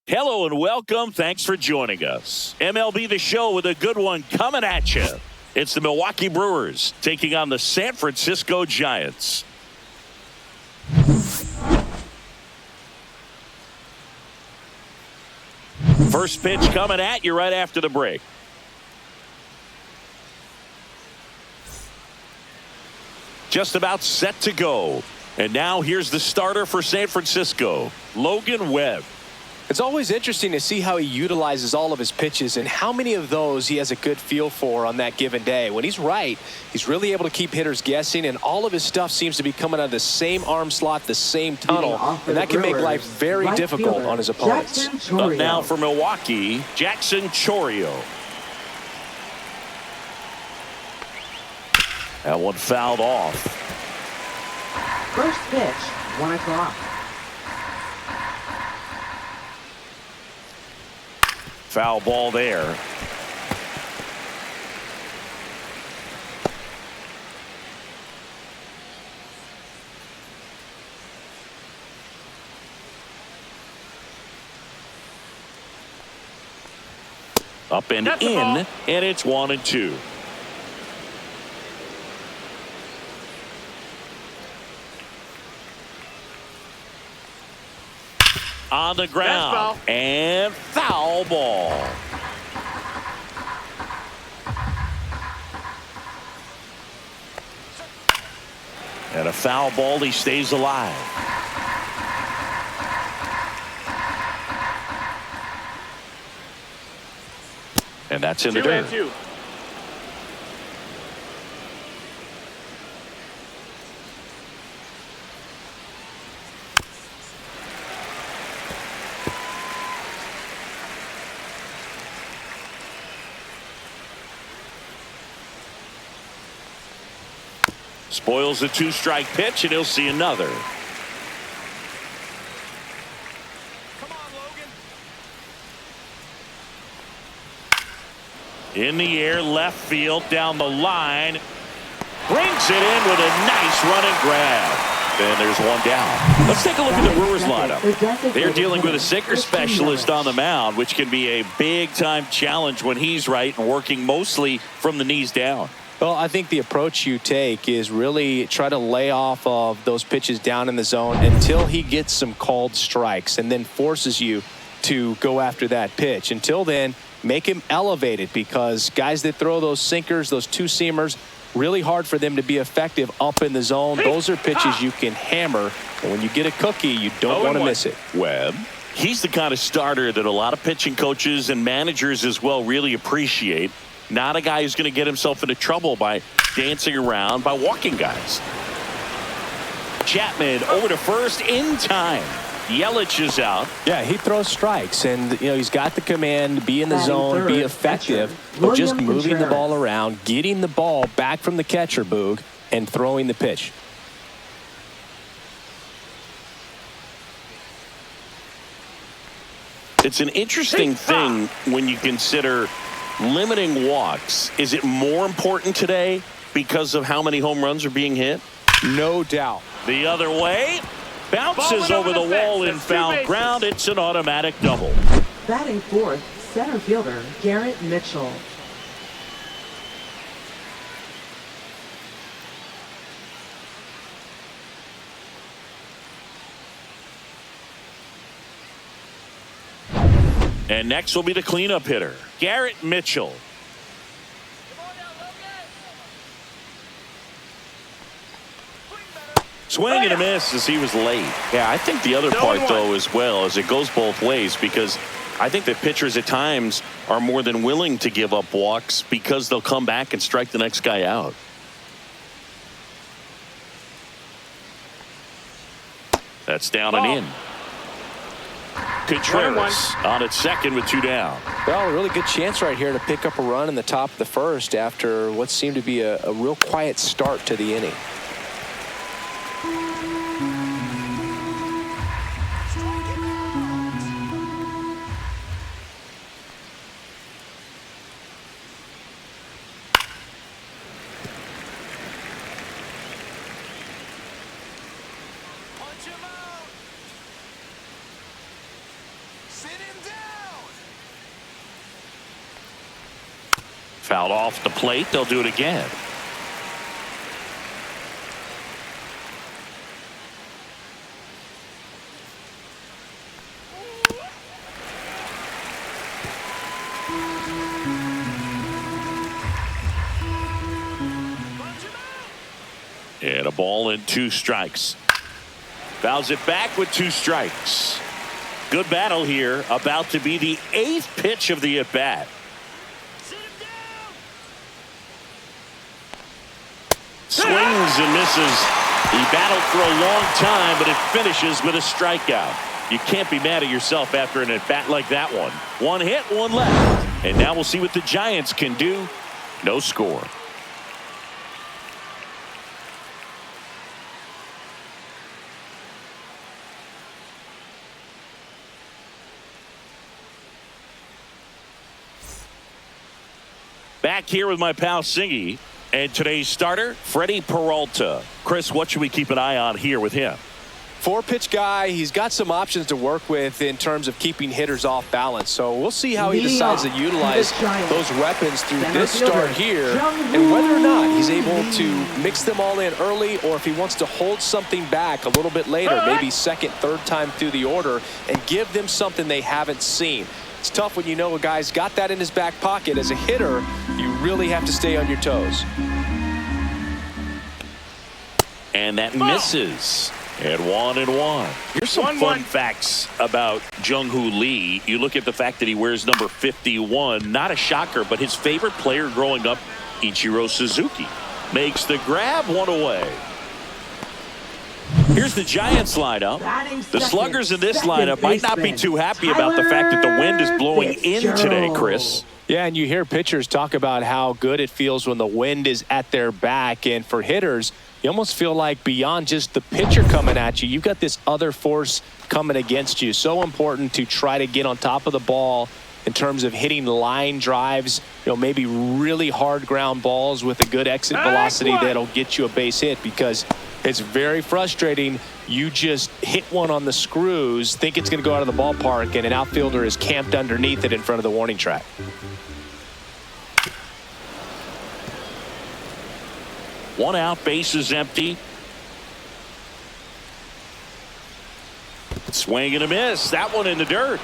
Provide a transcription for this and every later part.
Hello and welcome. Thanks for joining us. MLB The Show with a good one coming at you. It's the Milwaukee Brewers taking on the San Francisco Giants. First pitch coming at you right after the break. Just about set to go. And now here's the starter for San Francisco, Logan Webb. It's always interesting to see how he utilizes all of his pitches and how many of those he has a good feel for on that given day. When he's right, he's really able to keep hitters guessing, and all of his stuff seems to be coming out of the same arm slot, the same tunnel, and that can make life very difficult on his opponents. Up now for Milwaukee, Jackson Chourio. That one fouled off. First pitch, 1 o'clock. Foul ball there. Up and in, and it's 1-2. On the ground, and foul ball. And a foul ball, he stays alive. And that's in the dirt. 2-2. Spoils the 2-strike pitch, and he'll see another. Come on, Logan. In the air, left field, down the line. Brings it in with a nice running grab. And there's one down. Let's take a look at the Brewers lineup. They're dealing with a sinker specialist on the mound, which can be a big-time challenge when he's right and working mostly from the knees down. Well, I think the approach you take is really try to lay off of those pitches down in the zone until he gets some called strikes and then forces you to go after that pitch. Until then, make him elevated, because guys that throw those sinkers, those two-seamers, really hard for them to be effective up in the zone. Those are pitches you can hammer, and when you get a cookie, you don't want to miss it. Webb. He's the kind of starter that a lot of pitching coaches and managers as well really appreciate. Not a guy who's going to get himself into trouble by dancing around, by walking guys. Chapman over to first in time. Yelich is out. Yeah, he throws strikes, and he's got the command, be in the zone, be effective, but just moving the ball around, getting the ball back from the catcher, Boog, and throwing the pitch. It's an interesting thing when you consider limiting walks. Is it more important today because of how many home runs are being hit? No doubt. The other way. Bounces over the wall in foul ground. It's an automatic double. Batting fourth, center fielder Garrett Mitchell. And next will be the cleanup hitter, Garrett Mitchell. Swing and a miss as he was late. Yeah, I think the other part, though, as well, is it goes both ways, because I think that pitchers at times are more than willing to give up walks because they'll come back and strike the next guy out. That's down and in. Contreras on at second with 2 down. Well, a really good chance right here to pick up a run in the top of the first after what seemed to be a real quiet start to the inning. Punch him out. Sit him Fouled off the plate. They'll do it again. And a ball and 2 strikes. Fouls it back with 2 strikes. Good battle here. About to be the 8th pitch of the at-bat. Swings and misses. He battled for a long time, but it finishes with a strikeout. You can't be mad at yourself after an at-bat like that one. 1 hit, 1 left. And now we'll see what the Giants can do. No score. Back here with my pal Singy, and today's starter, Freddie Peralta. Chris, what should we keep an eye on here with him? 4-pitch guy. He's got some options to work with in terms of keeping hitters off balance. So we'll see how he decides to utilize those weapons through this start here, and whether or not he's able to mix them all in early, or if he wants to hold something back a little bit later, maybe second, third time through the order, and give them something they haven't seen. It's tough when you know a guy's got that in his back pocket. As a hitter, you really have to stay on your toes. And that misses. And 1-1. Here's some fun facts about Jung-Hoo Lee. You look at the fact that he wears number 51. Not a shocker, but his favorite player growing up, Ichiro Suzuki, makes the grab. 1 away. Here's the Giants lineup. The sluggers in this lineup might not be too happy about the fact that the wind is blowing in today, Chris. Yeah, and you hear pitchers talk about how good it feels when the wind is at their back. And for hitters, you almost feel like beyond just the pitcher coming at you, you've got this other force coming against you. So important to try to get on top of the ball in terms of hitting line drives, maybe really hard ground balls with a good exit velocity that'll get you a base hit, because it's very frustrating. You just hit one on the screws, think it's going to go out of the ballpark, and an outfielder is camped underneath it in front of the warning track. One out, base is empty. Swing and a miss. That one in the dirt.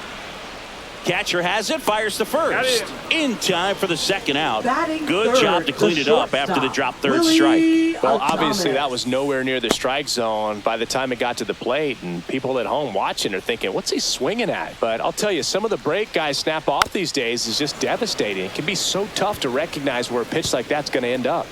Catcher has it, fires to first. In time for the second out. Good job to clean it up after the drop third strike. Well, obviously that was nowhere near the strike zone by the time it got to the plate, and people at home watching are thinking, what's he swinging at? But I'll tell you, some of the break guys snap off these days is just devastating. It can be so tough to recognize where a pitch like that's going to end up.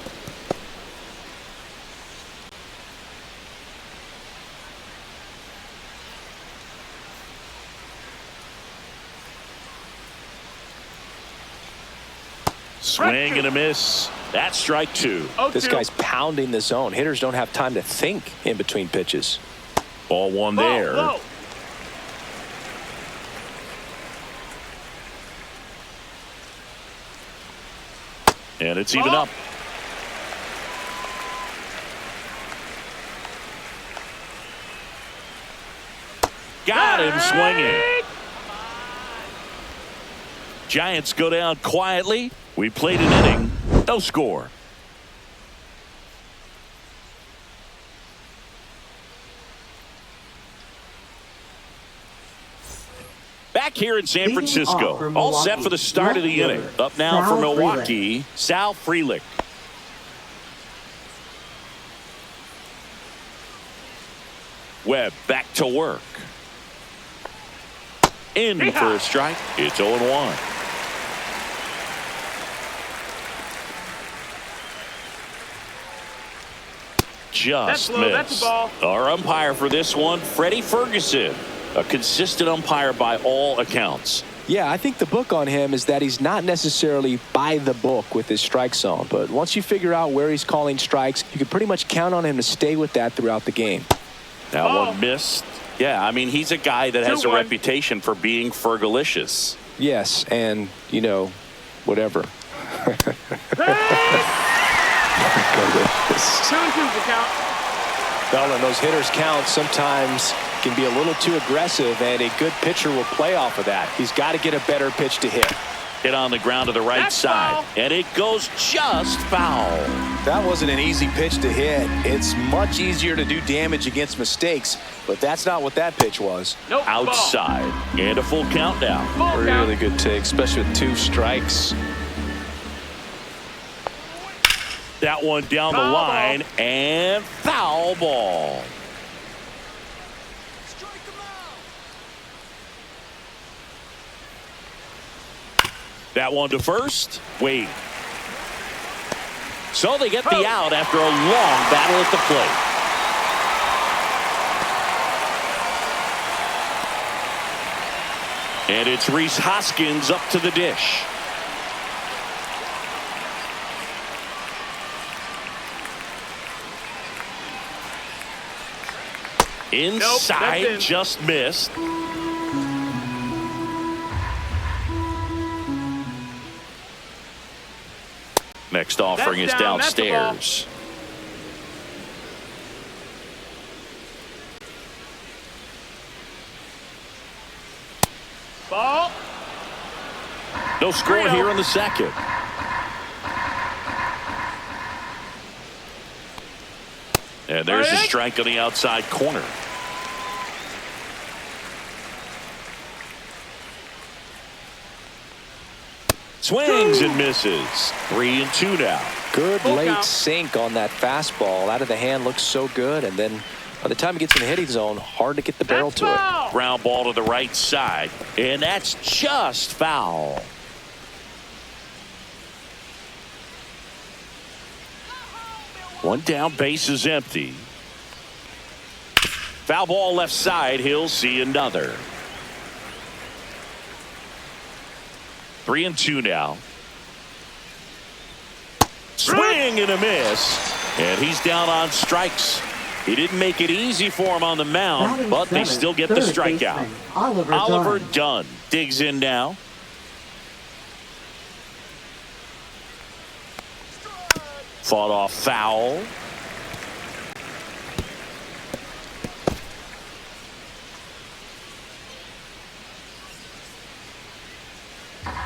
Swing and a miss. That's strike 2. This guy's pounding the zone. Hitters don't have time to think in between pitches. Ball 1 there. And it's even up. Got him swinging. Giants go down quietly. We played an inning. No score. Back here in San Francisco. All set for the start of the inning. Up now for Milwaukee, Sal Frelick. Webb back to work. In for a strike. It's 0-1. Just missed. That's a ball. Our umpire for this one, Freddie Ferguson, a consistent umpire by all accounts. Yeah, I think the book on him is that he's not necessarily by the book with his strike zone, but once you figure out where he's calling strikes, you can pretty much count on him to stay with that throughout the game. Now one missed. Yeah, I mean, he's a guy that has a reputation for being Fergalicious. Yes, and, whatever. Well, and those hitters count sometimes can be a little too aggressive, and a good pitcher will play off of that. He's got to get a better pitch to hit. Hit on the ground to the right side. Foul. And it goes just foul. That wasn't an easy pitch to hit. It's much easier to do damage against mistakes, but that's not what that pitch was. Nope. Outside. And a full count now. Really good take, especially with 2 strikes. That one down the Foul line. ball. And foul ball. That one to first. Wade. So they get the out after a long battle at the plate. And it's Rhys Hoskins up to the dish. Inside, Nope, just missed. Next offering is That's down. That's the ball. downstairs. Ball. No score 3-0. here in the second. And there's a strike on the outside corner. Swings and misses. 3-2 now. Good Full late count. sink on that fastball. Out of the hand looks so good, and then by the time it gets in the hitting zone, hard to get the barrel That's to it. foul. Ground ball to the right side. And that's just foul. One down, base is empty. Foul ball left side. He'll see another. 3-2 now. Swing and a miss. And he's down on strikes. He didn't make it easy for him on the mound, Batting but they seventh, still get the third strikeout. baseman, Oliver Oliver Dunn. Dunn digs in now. Fought off foul.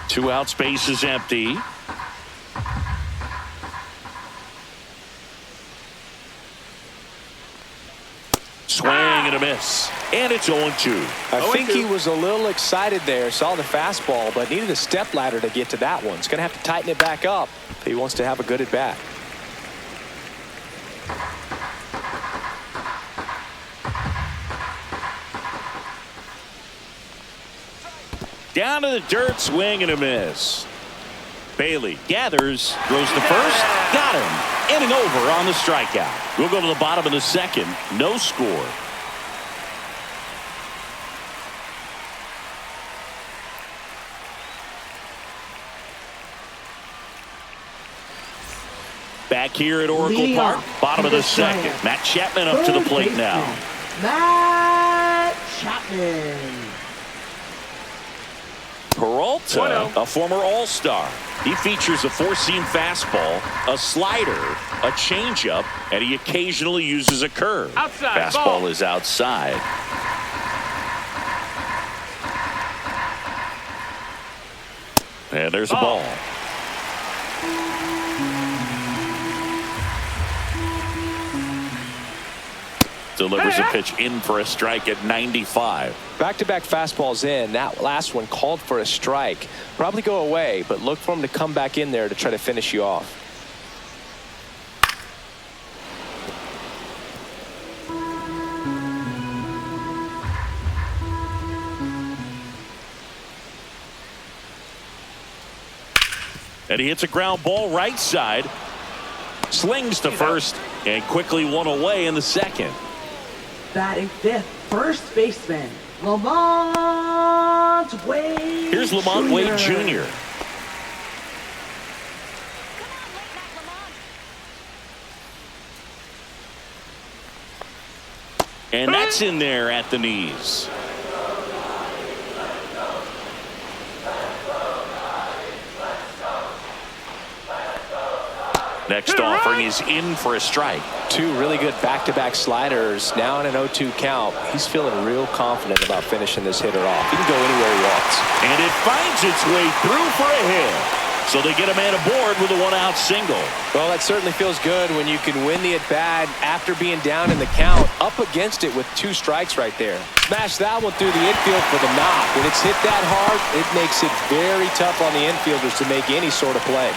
Two outs, base is empty. Swing and a miss. And it's 0-2. I think he was a little excited there, saw the fastball, but needed a step ladder to get to that one. He's going to have to tighten it back up if he wants to have a good at bat. Down to the dirt, swing and a miss. Bailey gathers, throws to first, got him. Inning over on the strikeout. We'll go to the bottom of the second. No score. Back here at Oracle Leading Park, off bottom of to the the second. giant. Matt Chapman up to the Third plate baseman, now. Matt Chapman. Peralta, 1-0. a former All-Star. He features a four-seam fastball, a slider, a changeup, and he occasionally uses a curve. Outside, Fastball ball. is outside. And there's a Ball. ball. Delivers a pitch in for a strike at 95. Back-to-back fastballs in. That last one called for a strike. Probably go away, but look for him to come back in there to try to finish you off. And he hits a ground ball right side. Slings to first and quickly one away in the second. Batting fifth, first baseman, Lamont Wade. Here's Lamont Wade Jr. And that's in there at the knees. Next offering is in for a strike. Two really good back-to-back sliders. Now in an 0-2 count. He's feeling real confident about finishing this hitter off. He can go anywhere he wants. And it finds its way through for a hit. So they get a man aboard with a one-out single. Well, that certainly feels good when you can win the at-bat after being down in the count, up against it with 2 strikes right there. Smash that one through the infield for the knock. When it's hit that hard, it makes it very tough on the infielders to make any sort of play.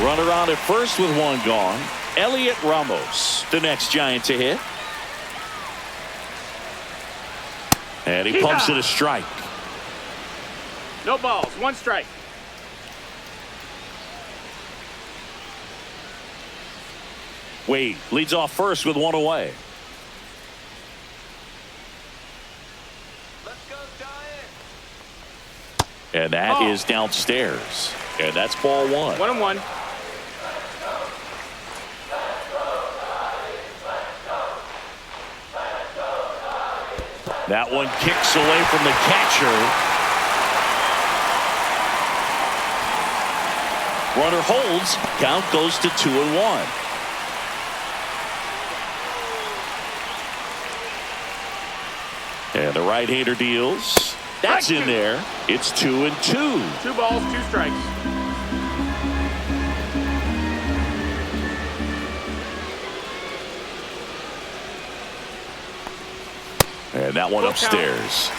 Runner on at first with one gone. Elliot Ramos, the next Giant to hit. And he pumps it a strike. No balls, 1 strike. Wade leads off first with 1 away. Let's go, Giants. And that is downstairs. And that's ball 1. 1-1. That one kicks away from the catcher. Runner holds. Count goes to 2-1. And the right-hander deals. That's in there. It's 2-2. 2 balls, 2 strikes. And that one upstairs.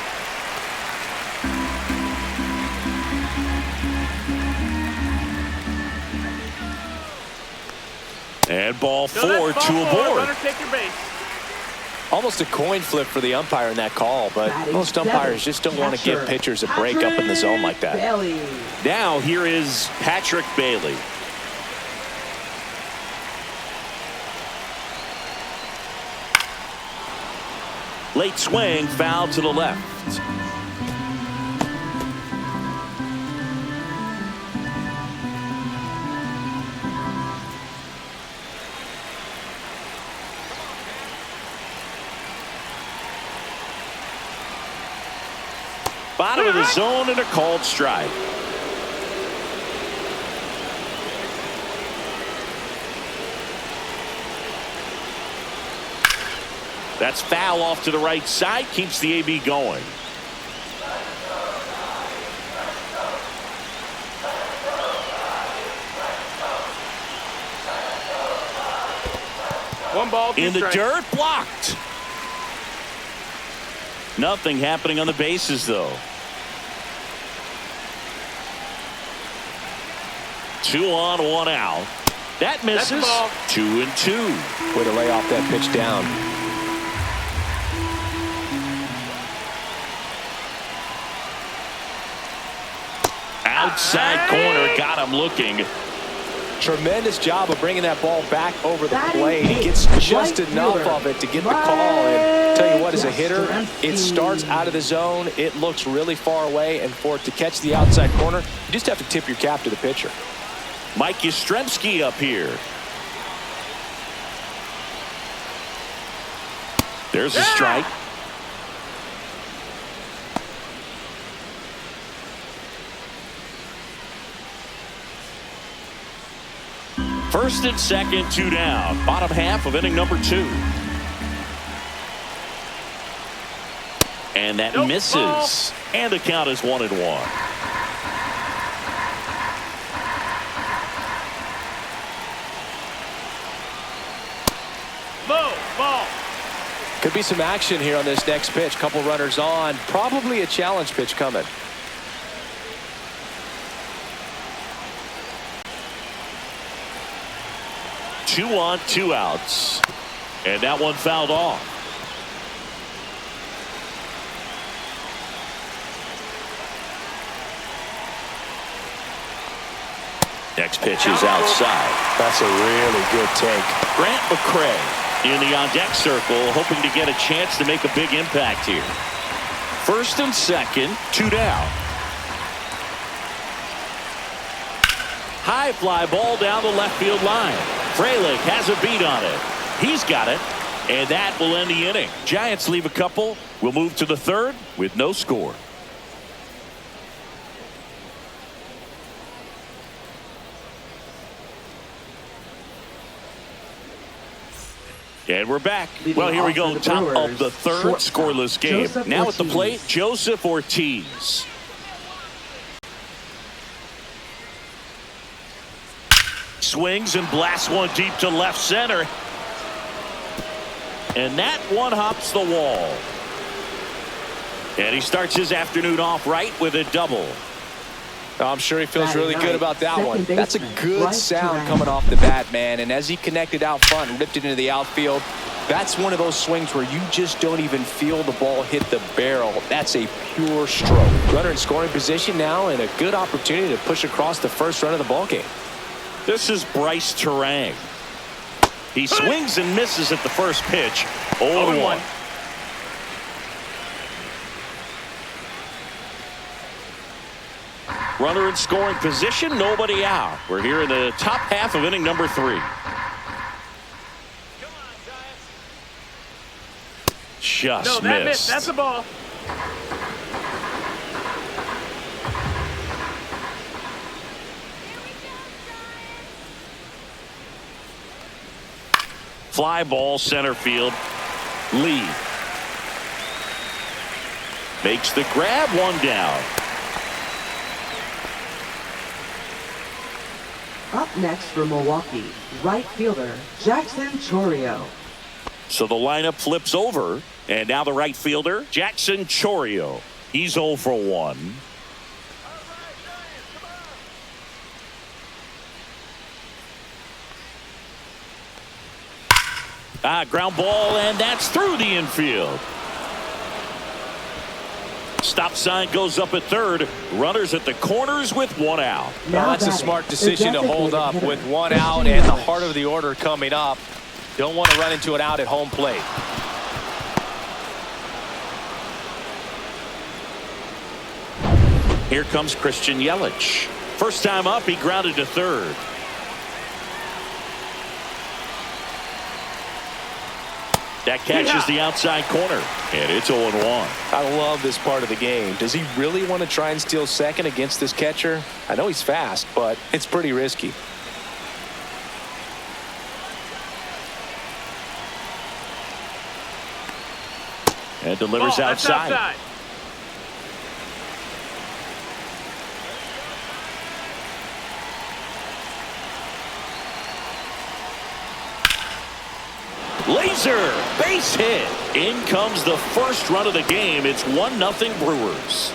And ball 4, 2 aboard. Runner, take your base. Almost a coin flip for the umpire in that call, but most umpires just don't want to give pitchers a break up in the zone like that. Bailey. Now here is Patrick Bailey. Late swing, foul to the left. Bottom of the zone and a called strike. That's foul off to the right side. Keeps the AB going. One ball, 2 In the strikes. dirt, blocked. Nothing happening on the bases, though. 2 on, 1 out. That misses. 2-2. Way to lay off that pitch down. Outside corner, got him looking. Tremendous job of bringing that ball back over the plate. He gets just enough of it to get the call. And tell you what, as a hitter, it starts out of the zone. It looks really far away, and for it to catch the outside corner, you just have to tip your cap to the pitcher. Mike Yastrzemski up here. There's a strike. First and second, 2 down. Bottom half of inning number 2. And that misses. And the count is 1-1. Ball. Could be some action here on this next pitch. Couple runners on. Probably a challenge pitch coming. Two on, 2 outs. And that one fouled off. Next pitch is outside. That's a really good take. Grant McCray in the on-deck circle, hoping to get a chance to make a big impact here. First and second, 2 down. High fly ball down the left field line. Frelick has a beat on it. He's got it, and that will end the inning. Giants leave a couple. We'll move to the third with no score. And we're back. Leading Well, here we off go. for the Top Brewers, of the third, shortstop, scoreless game. Joseph Now at the Ortiz. plate, Joseph Ortiz. Swings and blasts one deep to left center. And that one hops the wall. And he starts his afternoon off right with a double. I'm sure he feels really good about that one. Second That's a baseman, good right sound to coming off the bat, man. And as he connected out front and ripped it into the outfield, that's one of those swings where you just don't even feel the ball hit the barrel. That's a pure stroke. Runner in scoring position now and a good opportunity to push across the first run of the ballgame. This is Bryce Terang. He swings and misses at the first pitch. 0-1. Runner in scoring position, nobody out. We're here in the top half of inning number 3. Just That missed. That's a ball. Fly ball center field. Lee makes the grab, one down. Up next for Milwaukee, right fielder Jackson Chourio. So the lineup flips over, and now the right fielder, Jackson Chourio. He's 0 for 1. Ground ball, and that's through the infield. Stop sign goes up at third. Runners at the corners with 1 out. Well, that's a smart decision to hold up with 1 out and the heart of the order coming up. Don't want to run into an out at home plate. Here comes Christian Yelich. First time up, he grounded to third. That catches the outside corner, and it's 0-1. I love this part of the game. Does he really want to try and steal second against this catcher? I know he's fast, but it's pretty risky. And delivers outside. Laser base hit. In comes the first run of the game. It's 1-0 Brewers.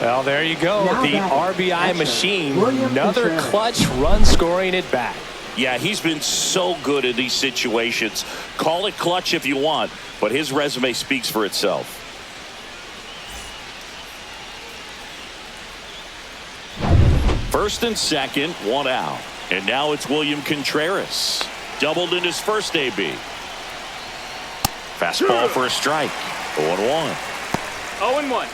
Well, there you go. Now The batting, RBI catcher, machine. William Another Contreras. clutch run scoring at bat. Yeah, he's been so good in these situations. Call it clutch if you want, but his resume speaks for itself. First and second, 1 out. And now it's William Contreras. Doubled in his first AB. Fastball for a strike. 0-1. 0-1.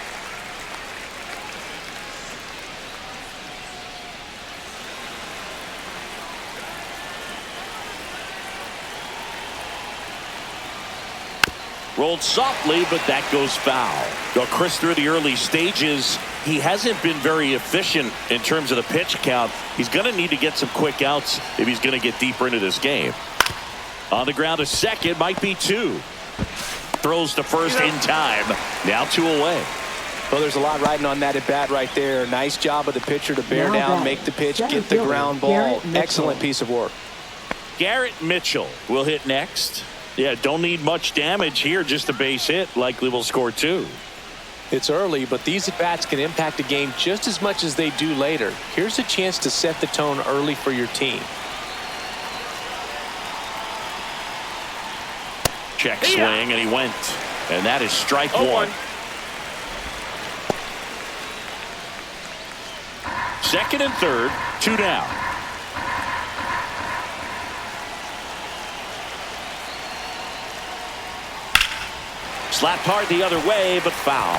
Rolled softly, but that goes foul. Well, Chris, through the early stages, he hasn't been very efficient in terms of the pitch count. He's going to need to get some quick outs if he's going to get deeper into this game. On the ground to second, might be 2. Throws to first in time. Now 2 away. Well, there's a lot riding on that at bat right there. Nice job of the pitcher to bear Now down, batting, make the pitch, center get the fielder, ground ball. Garrett Mitchell. Excellent piece of work. Garrett Mitchell will hit next. Yeah, don't need much damage here, just a base hit. Likely will score 2. It's early, but these at-bats can impact a game just as much as they do later. Here's a chance to set the tone early for your team. Check swing, and he went. And that is strike 1. Second and third, 2 down. Slapped hard the other way, but foul.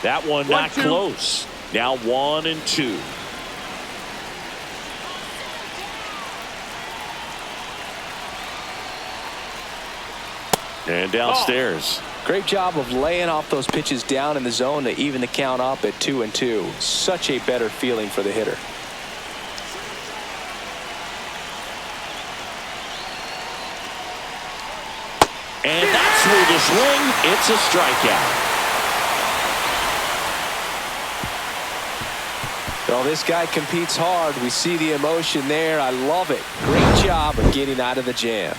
That one not close. Now 1-2. And downstairs. Great job of laying off those pitches down in the zone to even the count up at 2-2. Such a better feeling for the hitter. And that's through the swing. It's a strikeout. Well, this guy competes hard. We see the emotion there. I love it. Great job of getting out of the jam.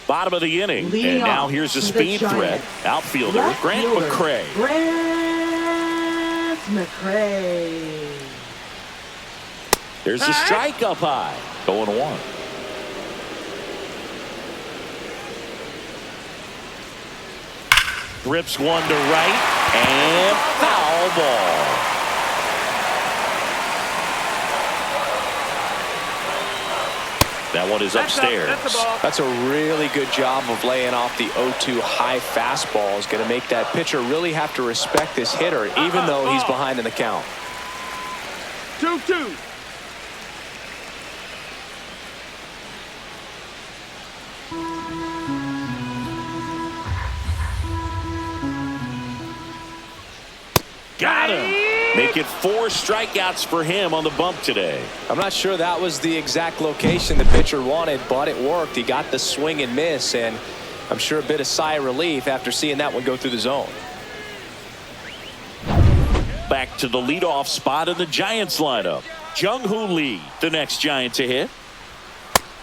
Bottom of the inning. Leading and now off here's a for the speed threat. Giants, Outfielder left Grant fielder, McCray. Grant McCray. There's a strike up high. 0-1. Rips one to right. And foul ball. That one is upstairs. That's a really good job of laying off the 0-2 high fastball. Is going to make that pitcher really have to respect this hitter, even though he's behind in the count. 2-2. Got him. Make it 4 strikeouts for him on the bump today. I'm not sure that was the exact location the pitcher wanted, but it worked. He got the swing and miss, and I'm sure a bit of sigh of relief after seeing that one go through the zone. Back to the leadoff spot in the Giants lineup. Jung-Hoo Lee, the next Giant to hit.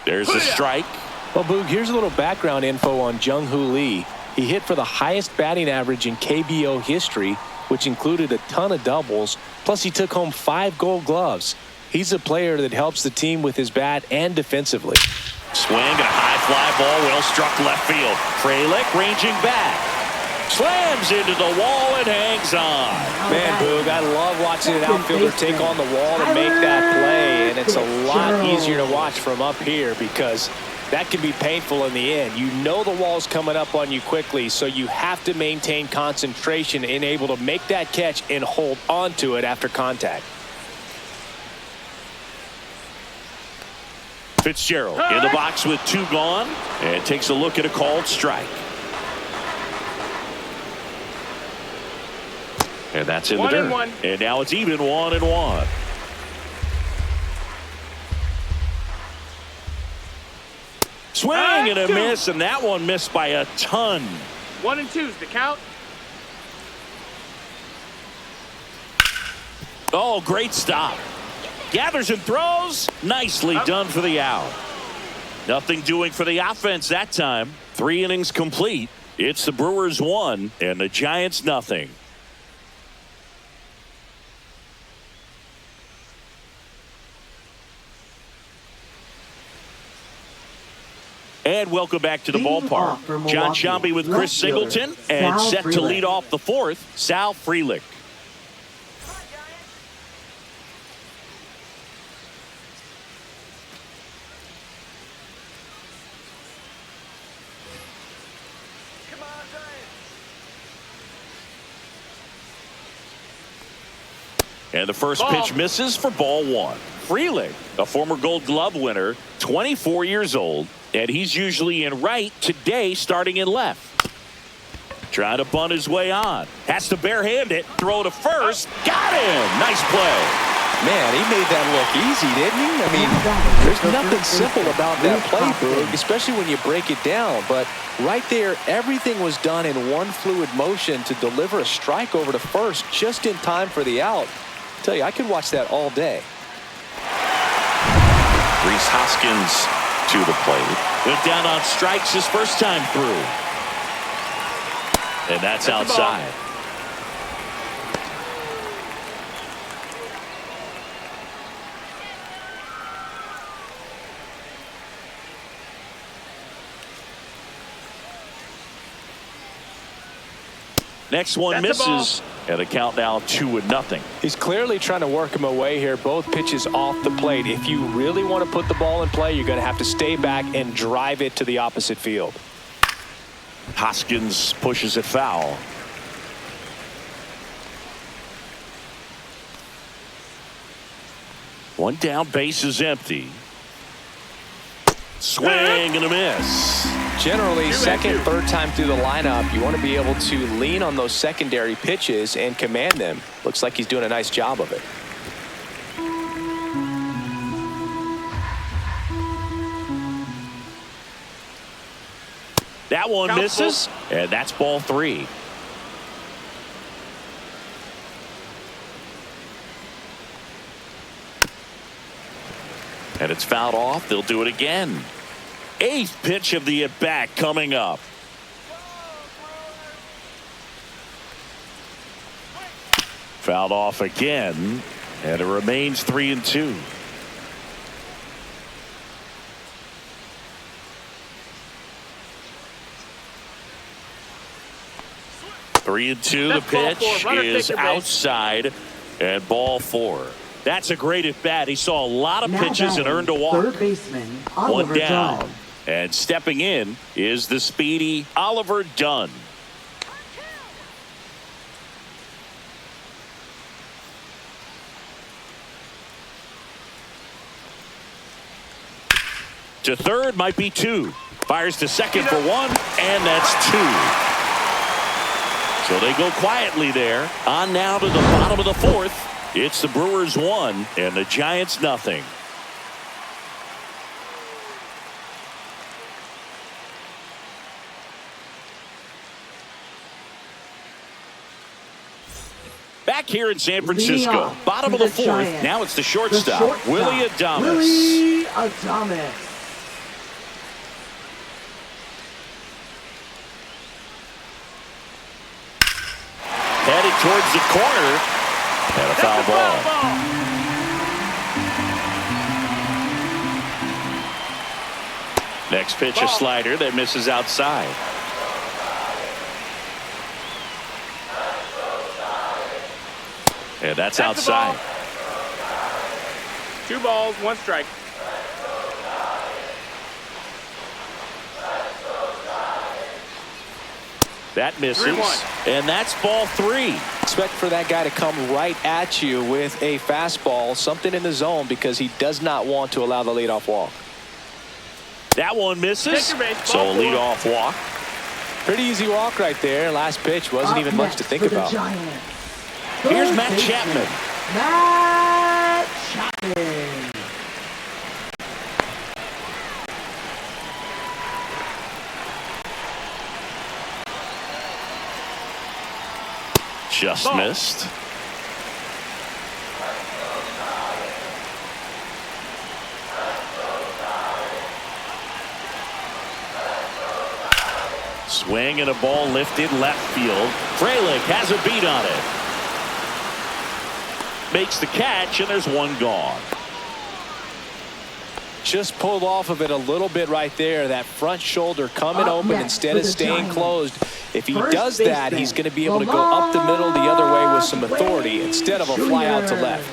There's a strike. Well, Boog, here's a little background info on Jung-Hoo Lee. He hit for the highest batting average in KBO history, which included a ton of doubles, plus he took home 5 gold gloves. He's a player that helps the team with his bat and defensively. Swing and a high fly ball, well struck left field. Frelick ranging back. Slams into the wall and hangs on. Man, Boog, I love watching an outfielder take on the wall and make that play, and it's a lot easier to watch from up here because that can be painful in the end. You know the wall's coming up on you quickly, so you have to maintain concentration and able to make that catch and hold on to it after contact. Fitzgerald in the box with 2 gone and takes a look at a called strike. And that's in the dirt. 1-1. And now it's even 1-1. Swing and a miss, and that one missed by a ton. 1-2's the count. Oh, great stop. Gathers and throws. Nicely done for the out. Nothing doing for the offense that time. 3 innings complete. It's the Brewers 1 and the Giants nothing. And welcome back to the ballpark. John Sciambi with Chris Singleton, and set to lead off the 4th, Sal Frelick. And the first pitch misses for ball 1. Frelick, a former Gold Glove winner, 24 years old, and he's usually in right, today starting in left. Trying to bunt his way on. Has to barehand it, throw to first. Got him! Nice play. Man, he made that look easy, didn't he? I mean, there's nothing simple about that play, Boog, especially when you break it down. But right there, everything was done in one fluid motion to deliver a strike over to first just in time for the out. I tell you, I could watch that all day. Rhys Hoskins to the plate. Went down on strikes his first time through. And that's outside. Next one misses, and the count now 2-0. He's clearly trying to work him away here. Both pitches off the plate. If you really want to put the ball in play, you're going to have to stay back and drive it to the opposite field. Hoskins pushes it foul. One down, base is empty. Swing and a miss. Generally, second, third time through the lineup, you want to be able to lean on those secondary pitches and command them. Looks like he's doing a nice job of it. That one misses, and that's ball 3. And it's fouled off. They'll do it again. 8th pitch of the at-bat coming up. Fouled off again, and it remains 3-2. Three and two. The pitch is outside, and ball 4. That's a great at bat. He saw a lot of pitches and earned a walk. Third baseman, One down. Dunn. And stepping in is the speedy Oliver Dunn. To third might be 2. Fires to second for 1, and that's 2. So they go quietly there. On now to the bottom of the 4th. It's the Brewers 1 and the Giants nothing. Back here in San Francisco, bottom of the 4th. Giants. Now it's the shortstop, Willie Adames. Willie Adames. Headed towards the corner, and a foul ball. Next pitch, a slider that misses outside. And that's outside. 2 balls, 1 strike. That misses, 3-1. and that's ball 3. Expect for that guy to come right at you with a fastball, something in the zone, because he does not want to allow the leadoff walk. That one misses, Take your base, so ball 4. leadoff walk. Pretty easy walk right there. Last pitch wasn't even much to think about. Here's Matt Chapman. Matt Chapman. Just missed. Swing and a ball lifted left field. Frelick has a beat on it. Makes the catch, and there's 1 gone. Just pulled off of it a little bit right there. That front shoulder coming open instead of staying closed. If he does that, he's going to be able to go up the middle the other way with some authority instead of a fly out to left.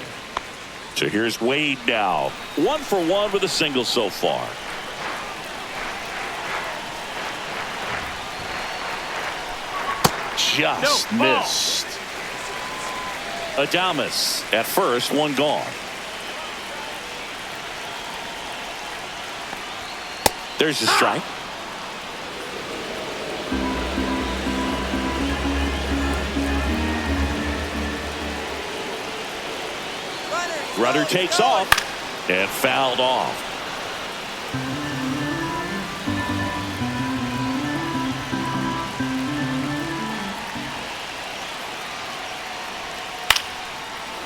So here's Wade now. 1 for 1 with a single so far. Just missed. Adames at first, 1 gone. There's a strike. Runner takes off and fouled off.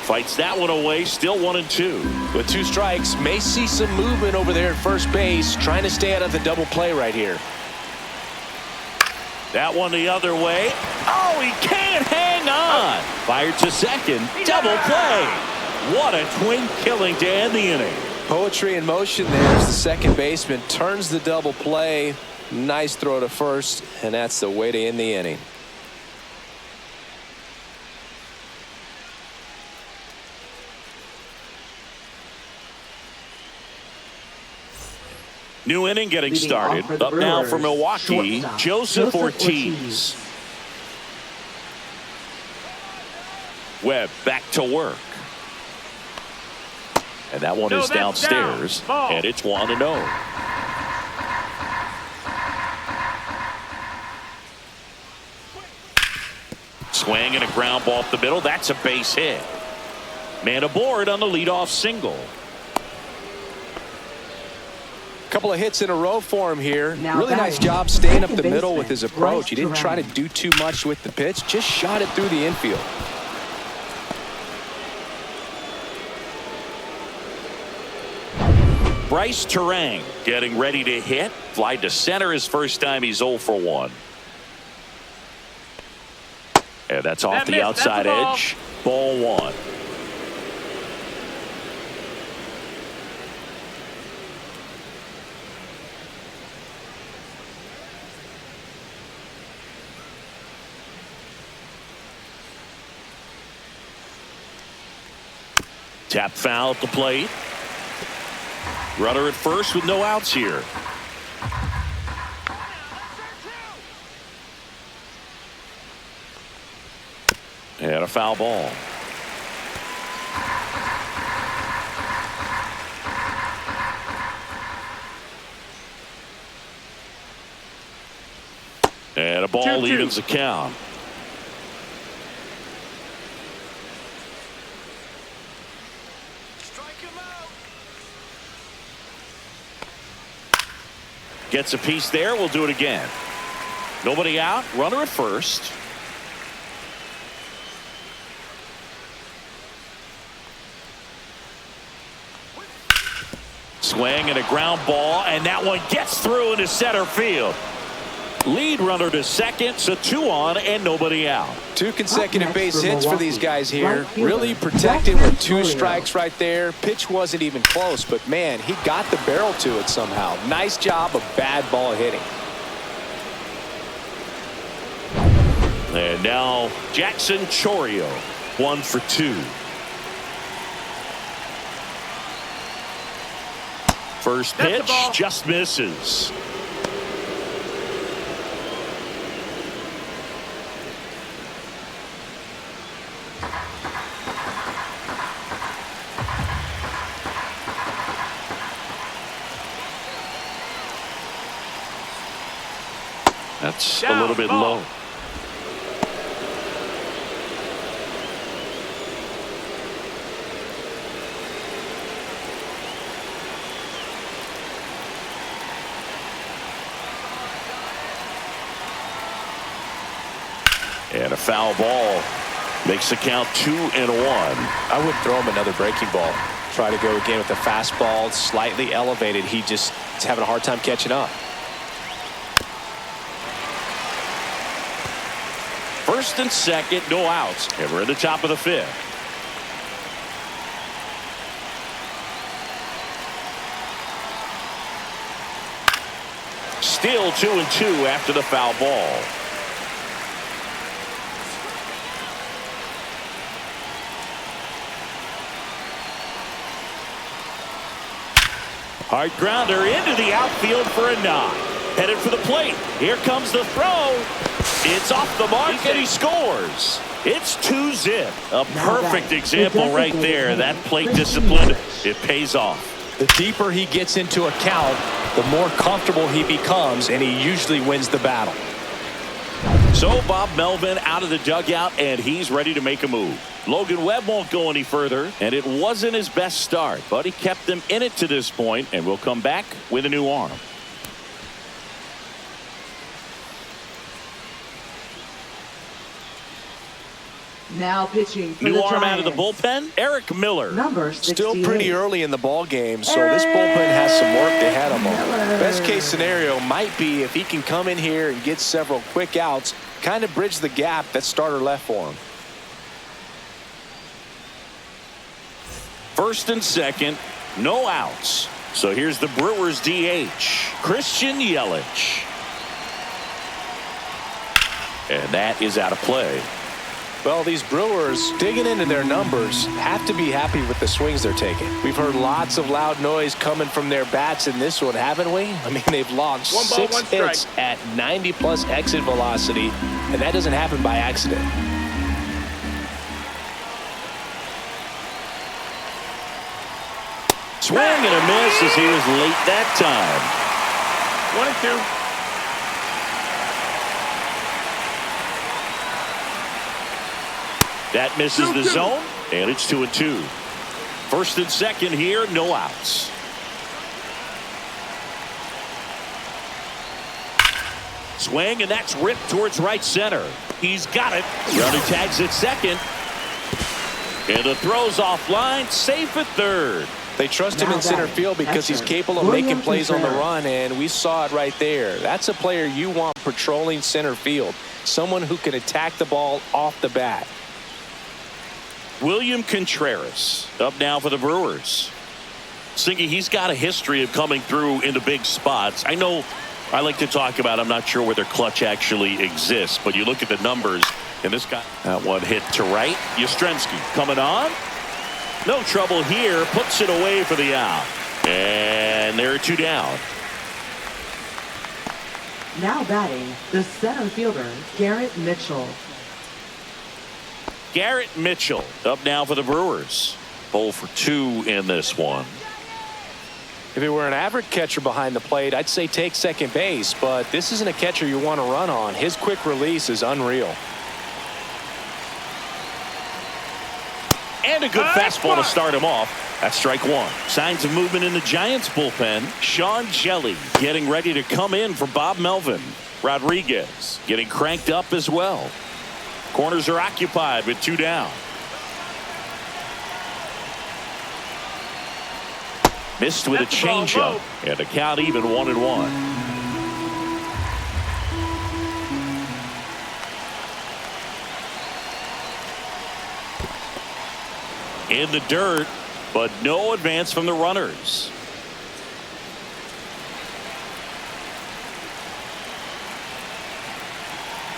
Fights that one away, still 1-2. With 2 strikes, may see some movement over there at first base, trying to stay out of the double play right here. That one the other way. Oh, he can't hang on. Fired to second. Double play. What a twin killing to end the inning. Poetry in motion there as the second baseman turns the double play. Nice throw to first, and that's the way to end the inning. New inning getting Leading started. off for the Up now for Brewers, Milwaukee, shortstop, Joseph Ortiz. Webb back to work. And that one is that's downstairs. Down. Ball. And it's 1-0. Swing and a ground ball up the middle. That's a base hit. Man aboard on the leadoff single. Couple of hits in a row for him here. Now Really nice batting, job staying up second the middle baseman, with his approach. He didn't Bryce try to Terang. do too much with the pitch. Just shot it through the infield. Bryce Terang getting ready to hit. Fly to center his first time. He's 0 for 1. And that's off the outside edge. Ball 1. Tap foul at the plate. Runner at first with no outs here. And a foul ball. And a ball 2-2. evens the count. Gets a piece there. We'll do it again. Nobody out. Runner at first. Swing and a ground ball, and that one gets through into center field. Lead runner to second, so 2 on and nobody out. 2 consecutive base for hits for Milwaukee, these guys here. right fielder, Really protected with 2 Jackson strikes right there. Pitch wasn't even close, but man, he got the barrel to it somehow. Nice job of bad ball hitting. And now Jackson Chorio, 1 for 2. First That's the pitch ball. just misses. That's a little bit low. And a foul ball makes the count 2-1. I wouldn't throw him another breaking ball. Try to go again with the fastball, slightly elevated. He just is having a hard time catching up. First and second, no outs. And we're in the top of the 5th. Still 2-2 after the foul ball. Hard grounder into the outfield for a knock. Headed for the plate. Here comes the throw. It's off the mark and he scores. It's 2-zip. A perfect example right there. That plate discipline, it pays off. The deeper he gets into a count, the more comfortable he becomes, and he usually wins the battle. So Bob Melvin out of the dugout, and he's ready to make a move. Logan Webb won't go any further, and it wasn't his best start, but he kept them in it to this point, and will come back with a new arm. Now pitching for New the arm out of the Giants. bullpen, Eric Miller. Number 68. Still pretty early in the ball game, so this bullpen has some work ahead of him. Best case scenario might be if he can come in here and get several quick outs, kind of bridge the gap that starter left for him. First and second, no outs. So here's the Brewers DH, Christian Yelich. And that is out of play. Well, these Brewers, digging into their numbers, have to be happy with the swings they're taking. We've heard lots of loud noise coming from their bats in this one, haven't we? I mean, they've logged 6 hits at 90-plus exit velocity, and that doesn't happen by accident. Swing and a miss as he was late that time. 1-2. That misses the zone, and it's 2-2. First and second here, no outs. Swing, and that's ripped towards right center. He's got it. Runner tags at second. And the throw's offline, safe at third. They trust him in center field because he's capable of making plays on the run, and we saw it right there. That's a player you want patrolling center field, someone who can attack the ball off the bat. William Contreras up now for the Brewers. Singy, he's got a history of coming through into big spots. I know I like to talk about, I'm not sure where their clutch actually exists, but you look at the numbers, and this guy, that one hit to right. Yastrzemski coming on. No trouble here. Puts it away for the out. And there are 2 down. Now batting, the center fielder, Garrett Mitchell. Garrett Mitchell up now for the Brewers. 0 for 2 in this one. If it were an average catcher behind the plate, I'd say take second base, but this isn't a catcher you want to run on. His quick release is unreal. And a good fastball to start him off. That's strike 1. Signs of movement in the Giants bullpen. Sean Jelly getting ready to come in for Bob Melvin. Rodriguez getting cranked up as well. Corners are occupied with 2 down. Missed with a changeup, and the count even 1-1. In the dirt, but no advance from the runners.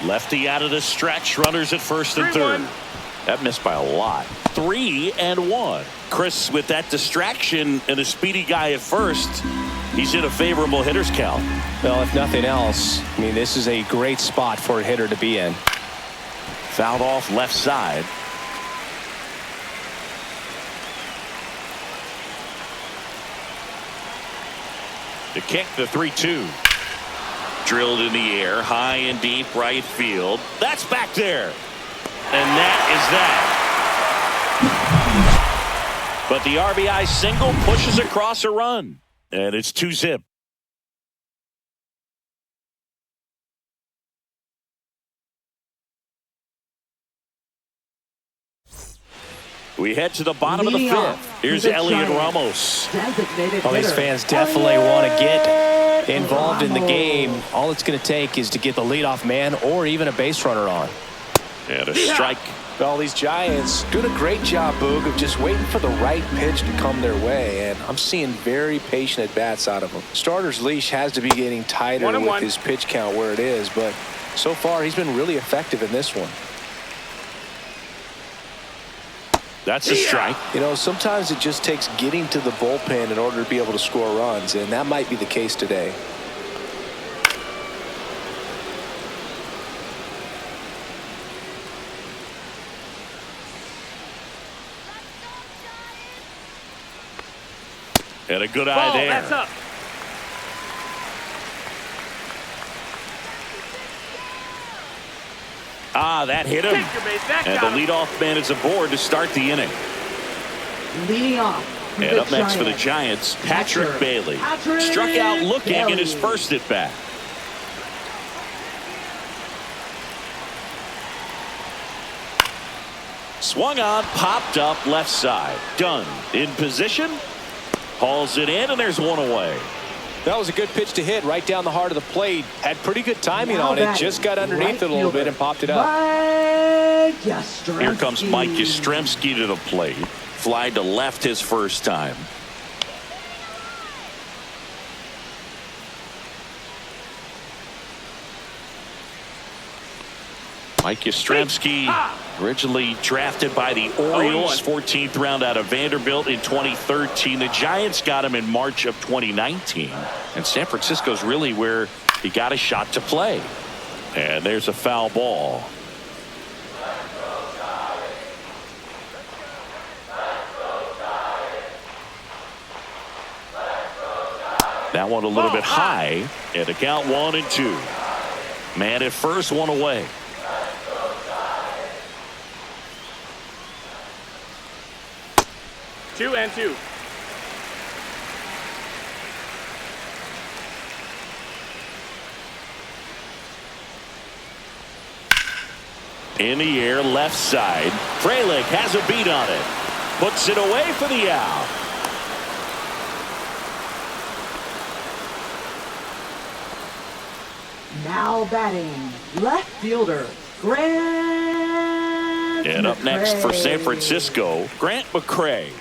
Lefty out of the stretch. Runners at first and third. That missed by a lot. 3-1. Chris, with that distraction and a speedy guy at first, he's in a favorable hitter's count. Well, if nothing else, I mean, this is a great spot for a hitter to be in. Fouled off left side. The kick, the 3-2. Drilled in the air, high and deep right field. That's back there. And that is that. But the RBI single pushes across a run. And it's 2-zip. We head to the bottom of the 5th. Here's Elliot Ramos. Well, these fans definitely want to get involved in the game. All it's going to take is to get the leadoff man or even a base runner on. And a strike. Well, these Giants doing a great job, Boog, of just waiting for the right pitch to come their way, and I'm seeing very patient at-bats out of them. Starter's leash has to be getting tighter with his pitch count where it is, but so far he's been really effective in this one. That's a strike. You know, sometimes it just takes getting to the bullpen in order to be able to score runs, and that might be the case today. And a good eye there. That's up. Ah, that hit him. And the leadoff man is aboard to start the inning. Leading off. And up next for the Giants, Patrick Bailey. Struck out looking in his first at bat. Swung on, popped up left side. Dunn in position. Hauls it in, and there's one away. That was a good pitch to hit right down the heart of the plate. Had pretty good timing on it. Just got underneath it a little bit and popped it up. Here comes Mike Yastrzemski to the plate. Fly to left his first time. Mike Yastrzemski, originally drafted by the Orioles, 14th round out of Vanderbilt in 2013. The Giants got him in March of 2019. And San Francisco's really where he got a shot to play. And there's a foul ball. That one a little bit high, and the count 1-2. Man at first, one away. Two and two. In the air, left side. Frelick has a beat on it. Puts it away for the out. Now batting, left fielder, Grant And up next for San McCray. Francisco, Grant McCray.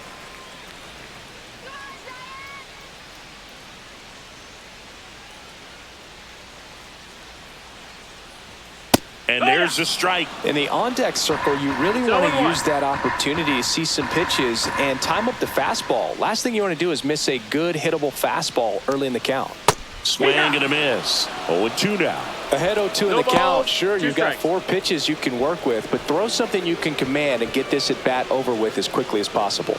And there's a strike. In the on-deck circle, you really want to use that opportunity to see some pitches and time up the fastball. Last thing you want to do is miss a good hittable fastball early in the count. Swing and a miss. 0-2 now. Ahead 0-2 in No the balls, count. Sure, two you've got strikes. 4 pitches you can work with, but throw something you can command and get this at bat over with as quickly as possible.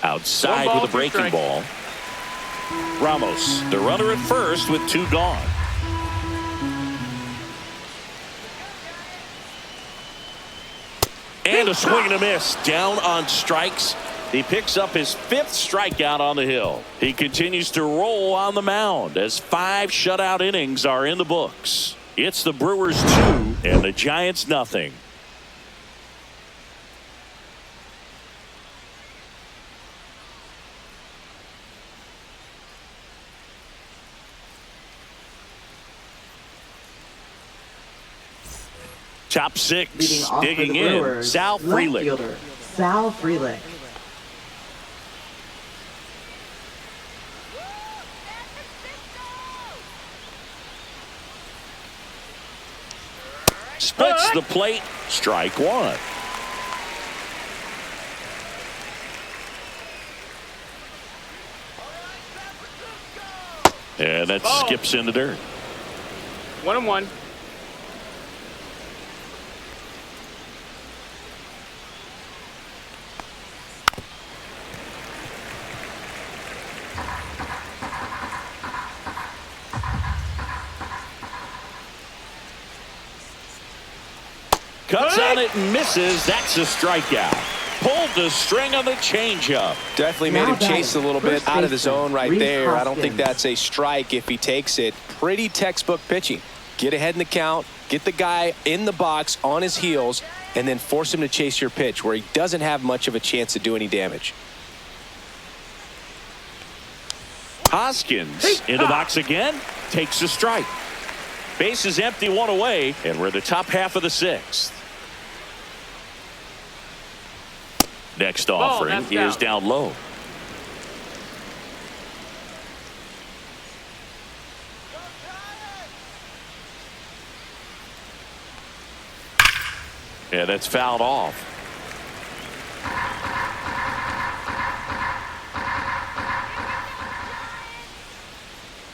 Outside One ball, with a two breaking strikes. ball. Ramos, the runner at first with 2 gone. And a swing and a miss. Down on strikes. He picks up his 5th strikeout on the hill. He continues to roll on the mound as 5 shutout innings are in the books. It's the Brewers 2 and the Giants nothing. Top 6, Leading off for digging the in, Brewers, Sal left Frelick. fielder, Sal Frelick. Splits the plate, strike 1. And that skips in the dirt. 1-1. Cuts on it and misses. That's a strikeout. Pulled the string on the changeup. Definitely made Now him chase a little bit first out of the baseman, zone right Reese there. I don't think Hoskins. that's a strike if he takes it. Pretty textbook pitching. Get ahead in the count, get the guy in the box on his heels, and then force him to chase your pitch where he doesn't have much of a chance to do any damage. Hoskins in the box again. Takes a strike. Base is empty, 1 away, and we're in the top half of the 6th. Next offering that's is down. down low. Yeah, that's fouled off.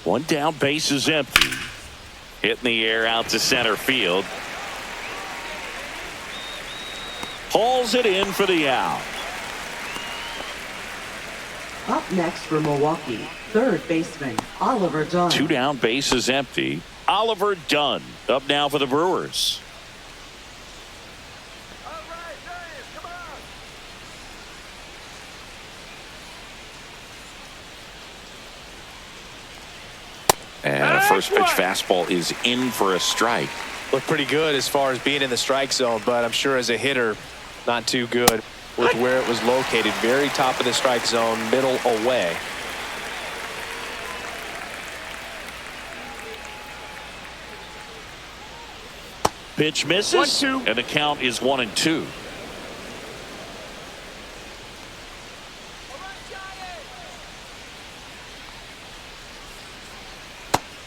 One down, base is empty. Hit in the air out to center field. Hauls it in for the out. Up next for Milwaukee, third baseman, Oliver Dunn. 2 down, base is empty. Oliver Dunn up now for the Brewers. And a first pitch fastball is in for a strike. Looked pretty good as far as being in the strike zone, but I'm sure as a hitter, not too good with where it was located. Very top of the strike zone, middle away. Pitch misses, 1-2. and the count is 1-2.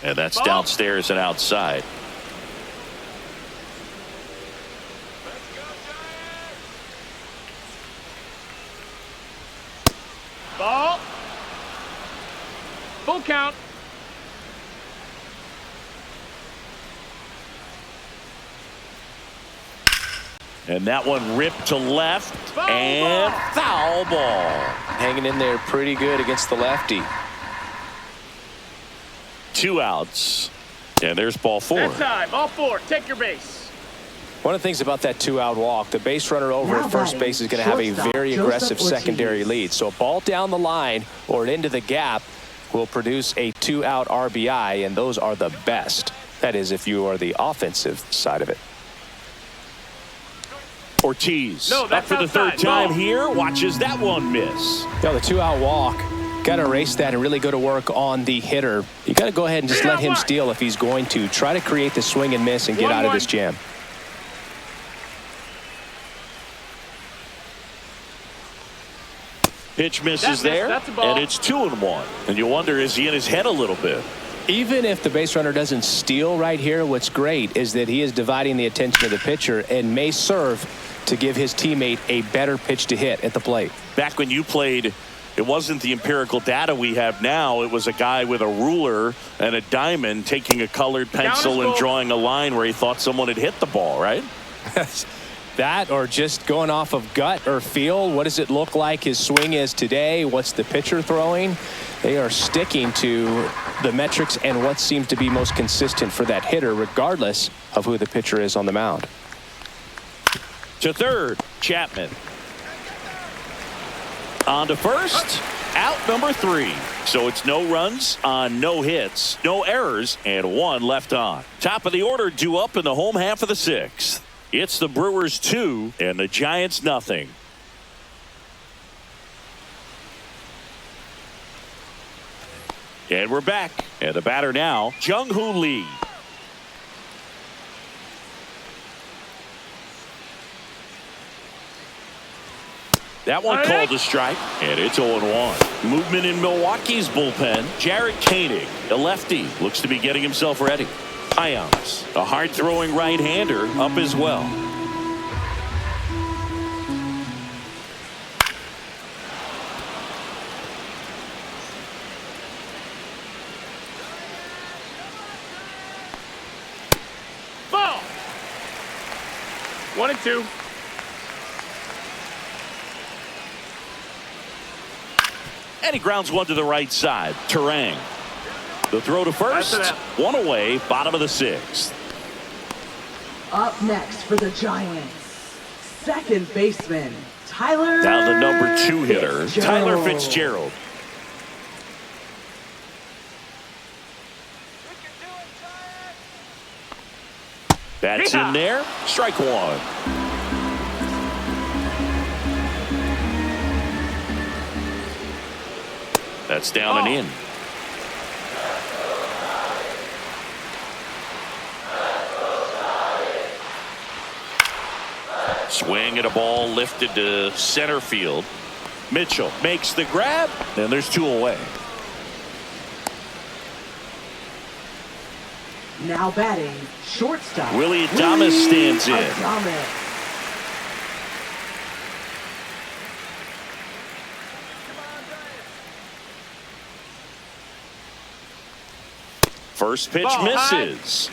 And that's downstairs and outside. Ball. Full count. And that one ripped to left. And foul ball. Hanging in there pretty good against the lefty. 2 outs. And there's ball 4. That's time. Ball 4. Take your base. One of the things about that 2-out walk, the base runner over at first base is going to have a very aggressive secondary lead. So a ball down the line or into the gap will produce a 2-out RBI, and those are the best. That is, if you are the offensive side of it. Ortiz No, up for the third time here. Watches that one miss. The 2-out walk. Got to erase that and really go to work on the hitter. You got to go ahead and just let him steal if he's going to. Try to create the swing and miss and get out of this jam. Pitch misses there, and it's 2-1. And you wonder, is he in his head a little bit? Even if the base runner doesn't steal right here, what's great is that he is dividing the attention of the pitcher and may serve to give his teammate a better pitch to hit at the plate. Back when you played, it wasn't the empirical data we have now. It was a guy with a ruler and a diamond taking a colored pencil and drawing a line where he thought someone had hit the ball, right? That, or just going off of gut or feel. What does it look like his swing is today? What's the pitcher throwing? They are sticking to the metrics and what seems to be most consistent for that hitter, regardless of who the pitcher is on the mound. To third, Chapman. On to first, out number 3. So it's no runs on no hits, no errors, and 1 left on. Top of the order due up in the home half of the 6th. It's the Brewers 2 and the Giants nothing. And we're back. And the batter now, Jung-Hoo Lee. That one called a strike, and it's 0-1. Movement in Milwaukee's bullpen. Jarrett Koenig, a lefty, looks to be getting himself ready. Ions, a hard-throwing right-hander, up as well. Ball. 1-2. And he grounds one to the right side. Terang. The throw to first. 1 away, bottom of the 6th. Up next for the Giants, second baseman, Tyler. Down the number 2 hitter, Tyler Fitzgerald. That's in there. Strike 1. That's down and in. Swing at a ball lifted to center field. Mitchell makes the grab, and there's 2 away. Now batting, shortstop. Willie Adames stands in. Adames. First pitch misses.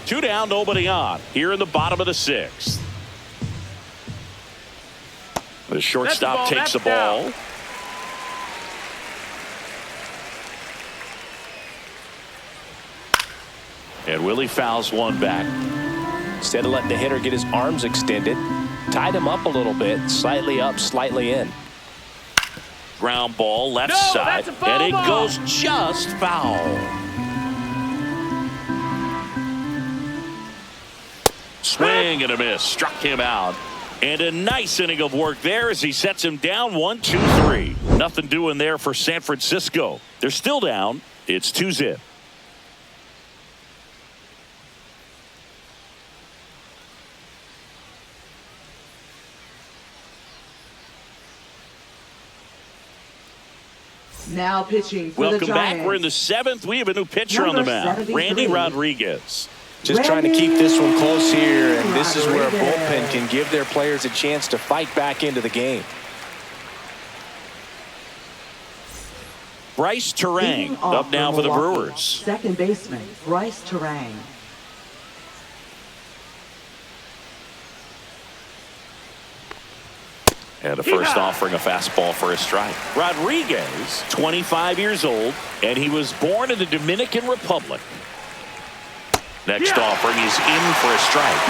Two down, nobody on. Here in the bottom of the 6th. The shortstop takes the ball. And Willie fouls one back. Instead of letting the hitter get his arms extended, tied him up a little bit, slightly up, slightly in. Ground ball left side, and it goes just foul. Swing and a miss, struck him out. And a nice inning of work there as he sets him down 1-2-3. Nothing doing there for San Francisco. They're still down. It's 2-0. Now pitching for the Welcome Giants. back. We're in the 7th. We have a new pitcher on the Number mound, 73. Randy Rodriguez. Just trying to keep this one close here, and this is where a bullpen can give their players a chance to fight back into the game. Bryce Terang up now for the Brewers. Second baseman, Bryce Terang. And a first offering, a fastball for a strike. Rodriguez, 25 years old, and he was born in the Dominican Republic. Next offering, he's in for a strike.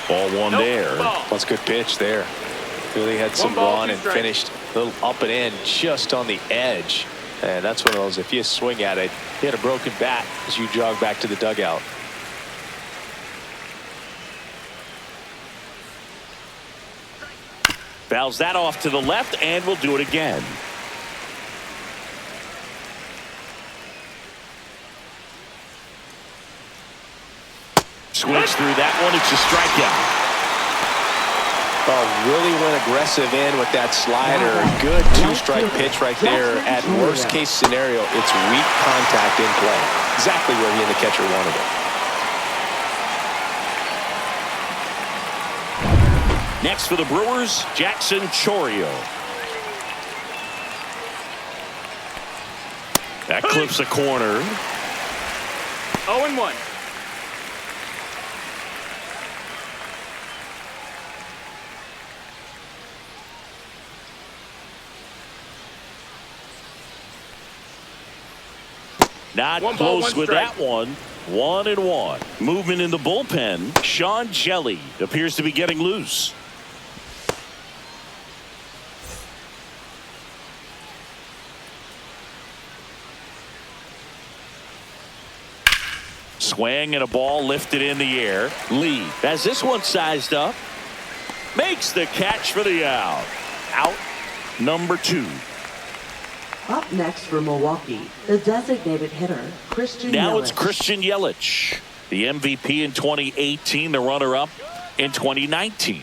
Ball one there. That's a good pitch there. Really had some run and finished a little up and in just on the edge. And that's one of those, if you swing at it, hit a broken bat as you jog back to the dugout. Fouls that off to the left, and we'll do it again. Swings through that one. It's a strikeout. Oh, really went aggressive in with that slider. Good two-strike pitch right there. At worst-case scenario, it's weak contact in play. Exactly where he and the catcher wanted it. Next for the Brewers, Jackson Chourio. That clips a corner. 0-1. Not One ball, close one with strike. that one. 1-1. Movement in the bullpen. Sean Jelly appears to be getting loose. Swing and a ball lifted in the air. Lee has this one sized up. Makes the catch for the out. Out number 2. Up next for Milwaukee, the designated hitter, Christian Now Yelich. it's Christian Yelich, the MVP in 2018, the runner-up in 2019.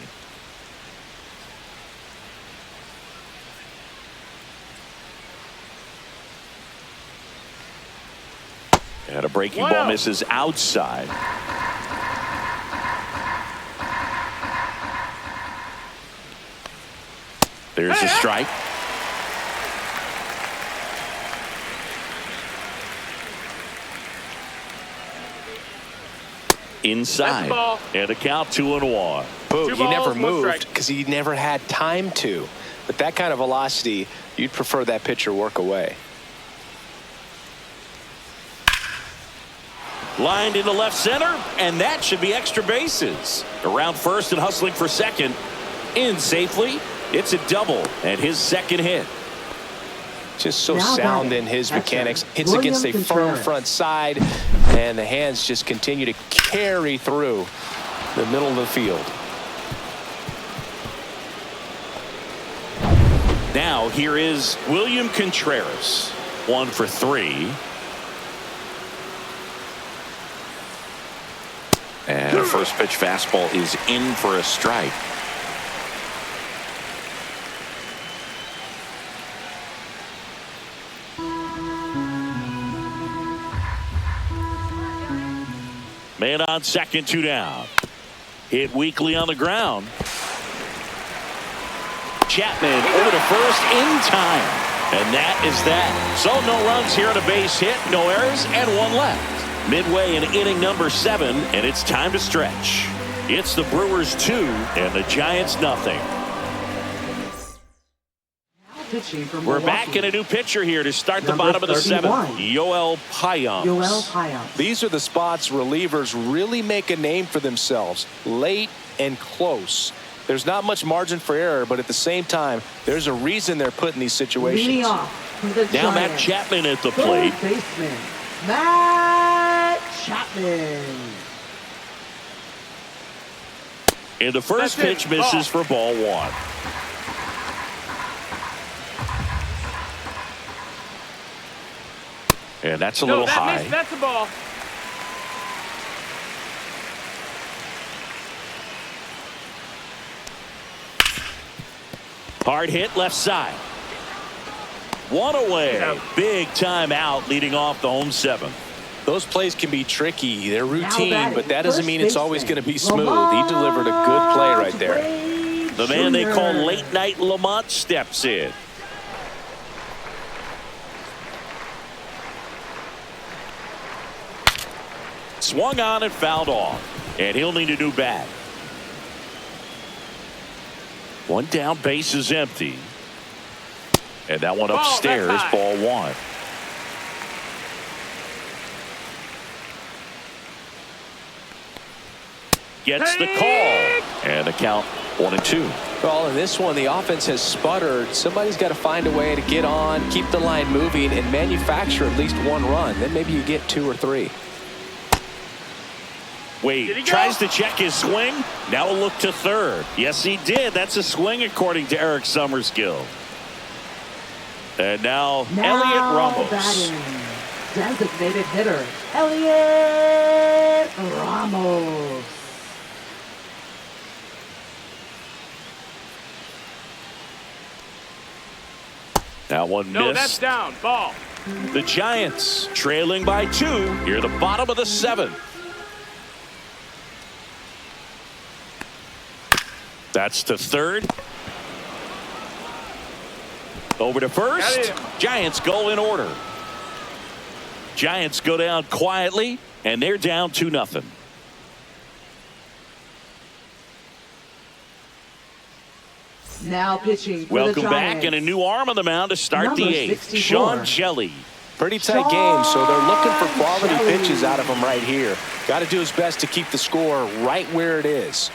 And a breaking ball misses outside. There's a strike. Inside. And a count 2-1. Boom, he never moved because he never had time to. But that kind of velocity, you'd prefer that pitcher work away. Lined into left center, and that should be extra bases. Around first and hustling for second. In safely. It's a double and his second hit. Just so Now sound batting, in his catcher, mechanics. Hits William against a firm Contreras. front side, and the hands just continue to carry through the middle of the field. Now here is William Contreras. 1 for 3. And a first pitch fastball is in for a strike. Man on second, 2 down. Hit weakly on the ground. Chapman over to first in time. And that is that. So no runs here on a base hit, no errors, and 1 left. Midway in inning number 7, and it's time to stretch. It's the Brewers 2 and the Giants nothing. Pitching for We're Milwaukee. back in a new pitcher here to start the Number bottom of the 31. 7th. Yoel Payamps. These are the spots relievers really make a name for themselves. Late and close. There's not much margin for error, but at the same time, there's a reason they're put in these situations. Leading off for the Now Matt Giants, Chapman at the plate. third baseman, Matt Chapman. And the first That's pitch it. misses for ball 1. And that's a little high. That's a ball. Hard hit left side. One away. Big time out leading off the home seventh. Those plays can be tricky. They're routine, but that doesn't mean it's always going to be smooth. Lamont He delivered a good play right there. Wade The man they Jr. call Late Night Lamont steps in. Swung on and fouled off. And he'll need a new bat. One down, base is empty. And that one upstairs, ball one. Gets the call. And the count 1-2. Well, in this one, the offense has sputtered. Somebody's got to find a way to get on, keep the line moving, and manufacture at least one run. Then maybe you get 2 or 3. Wade tries to check his swing. Now a look to third. Yes, he did. That's a swing according to Eric Summerskill. And now Elliot Ramos. Batting. Designated hitter, Elliot Ramos. That one missed. No, that's down. Ball. The Giants trailing by 2 near the bottom of the 7th. That's to third. Over to first. Giants go in order. Giants go down quietly, and they're down 2-0. Now pitching for Welcome the back, Giants. and a new arm on the mound to start Number the 8th. 64. Sean Jelly. Pretty tight game, so they're looking for quality Jelly. pitches out of him right here. Got to do his best to keep the score right where it is.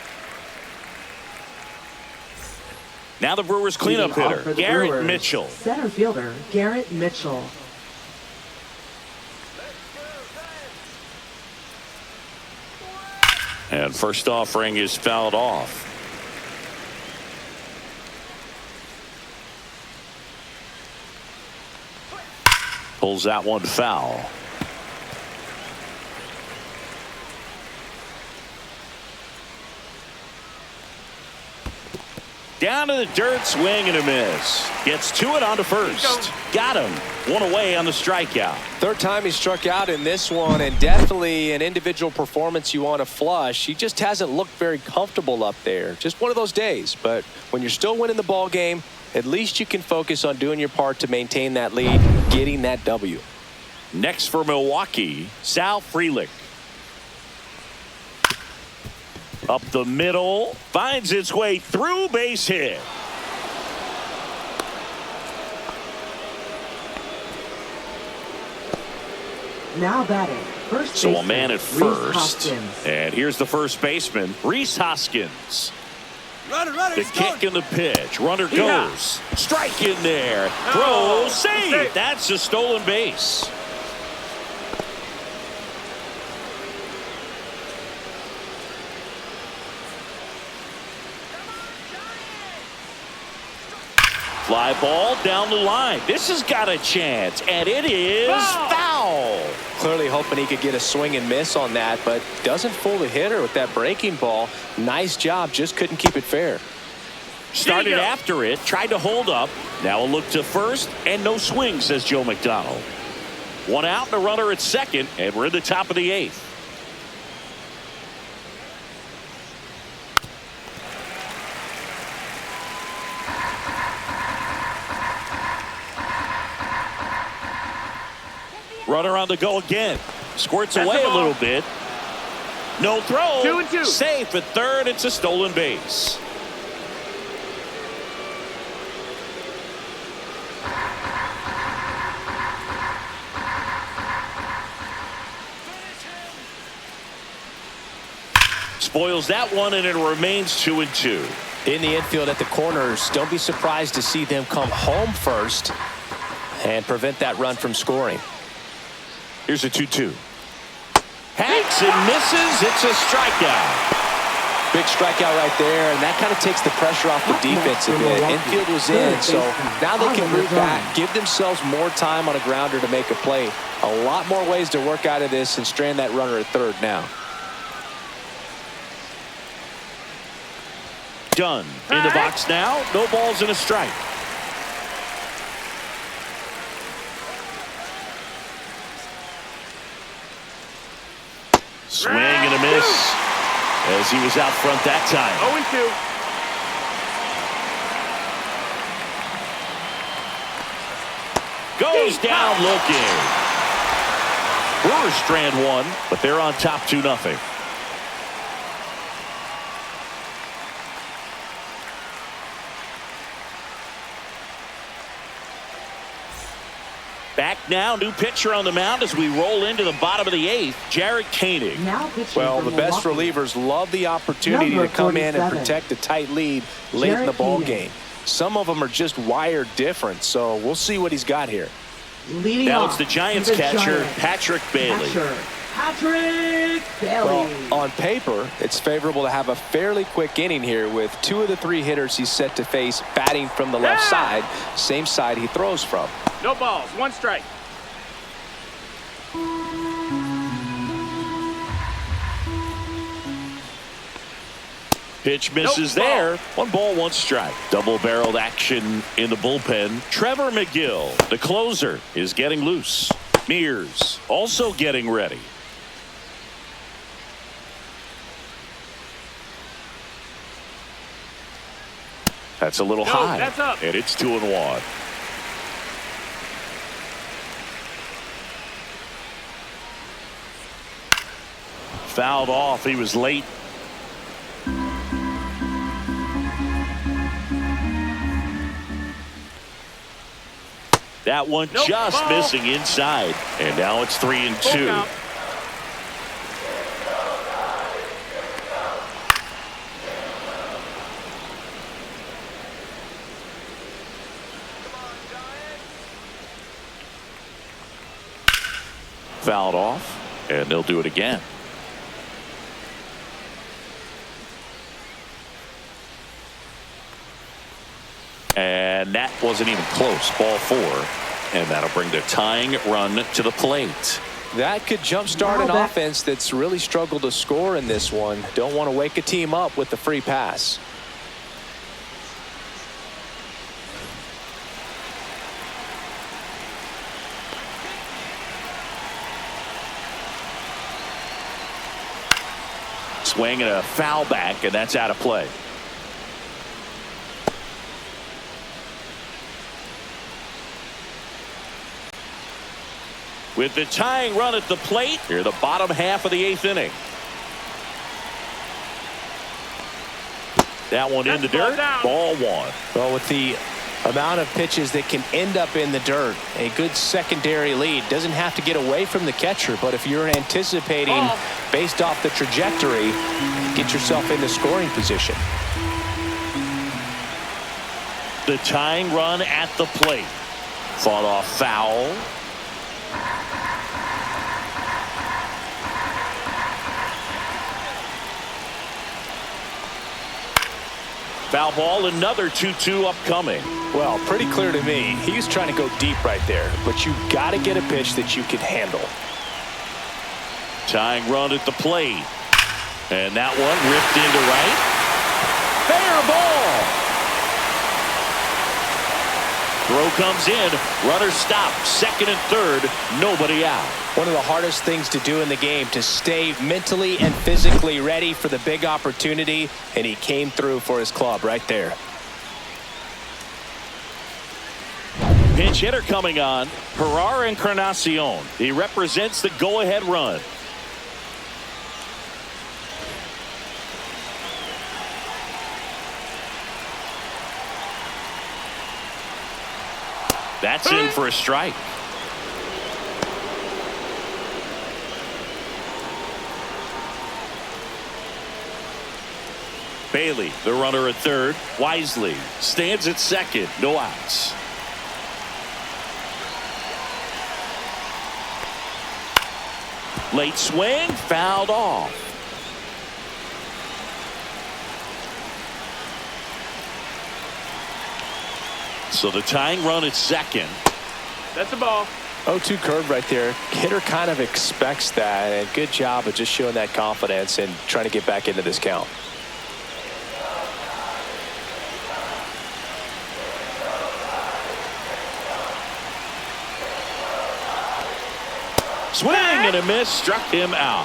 Now the Brewers cleanup Leading off hitter, for the Garrett Brewers, Mitchell. Center fielder, Garrett Mitchell. And first offering is fouled off. Pulls that one foul. Down to the dirt, swing and a miss. Gets to it on to first. Got him. One away on the strikeout. Third time he struck out in this one, and definitely an individual performance you want to flush. He just hasn't looked very comfortable up there. Just one of those days. But when you're still winning the ball game, at least you can focus on doing your part to maintain that lead, getting that W. Next for Milwaukee, Sal Frelick. Up the middle, finds its way through, base hit. Now batting, first So a baseman, man at Rhys first. Hoskins. And here's the first baseman, Rhys Hoskins. The kick and the pitch. Runner goes. Strike in there. Throw, save. That's a stolen base. Fly ball down the line. This has got a chance, and it is foul. Clearly hoping he could get a swing and miss on that, but doesn't fool the hitter with that breaking ball. Nice job, just couldn't keep it fair. Started after it, tried to hold up. Now a look to first, and no swing, says Joe McDonald. One out and a runner at second, and we're in the top of the 8th. Runner on the go again. Squirts away a little bit. No throw. 2-2. Safe at third. It's a stolen base. Spoils that one, and it remains 2-2. In the infield at the corners, don't be surprised to see them come home first and prevent that run from scoring. Here's a 2-2. Hacks and misses. It's a strikeout. Big strikeout right there, and that kind of takes the pressure off the defense a bit. Infield was in, so now they can move back, give themselves more time on a grounder to make a play. A lot more ways to work out of this and strand that runner at third now. done. In the box now, no balls and a strike. Swing and a miss as he was out front that time. 0-2. Goes down looking. Brewers strand one, but they're on top 2-0. Back now, new pitcher on the mound as we roll into the bottom of the 8th, Jared Koenig. Well, the best relievers love the opportunity to come in and protect a tight lead late in the ball game. Some of them are just wired different, so we'll see what he's got here. Now it's the Giants catcher, Patrick Bailey. Well, on paper, it's favorable to have a fairly quick inning here with 2 of the 3 hitters he's set to face batting from the left side, same side he throws from. No balls, 1 strike. Pitch misses there. 1 ball, 1 strike. Double-barreled action in the bullpen. Trevor McGill, the closer, is getting loose. Mears also getting ready. That's a little high. That's up. And it's 2-1. Fouled off. He was late. That one just missing inside. And now it's 3-2. Fouled off, and they'll do it again. And that wasn't even close. Ball 4. And that'll bring the tying run to the plate. That could jumpstart an offense that's really struggled to score in this one. Don't want to wake a team up with the free pass. Swing and a foul back, and that's out of play. With the tying run at the plate, here the bottom half of the 8th inning. That one in the dirt. Ball 1. Well, with the amount of pitches that can end up in the dirt, a good secondary lead doesn't have to get away from the catcher, but if you're anticipating based off the trajectory, get yourself into scoring position. The tying run at the plate. Fought off foul. Foul ball, another 2-2 upcoming. Well, pretty clear to me. He was trying to go deep right there, but you got to get a pitch that you can handle. Tying run at the plate. And that one ripped into right. Fair ball. Throw comes in. Runner stops. 2nd and 3rd. Nobody out. One of the hardest things to do in the game, to stay mentally and physically ready for the big opportunity, and he came through for his club right there. Pinch hitter coming on. Herrera Encarnacion. He represents the go-ahead run. That's in for a strike. Bailey, the runner at 3rd. Wisely stands at 2nd. No outs. Late swing, fouled off. So the tying run at 2nd. That's a ball. 0-2 curve right there. Hitter kind of expects that, and good job of just showing that confidence and trying to get back into this count. Swing and a miss, struck him out.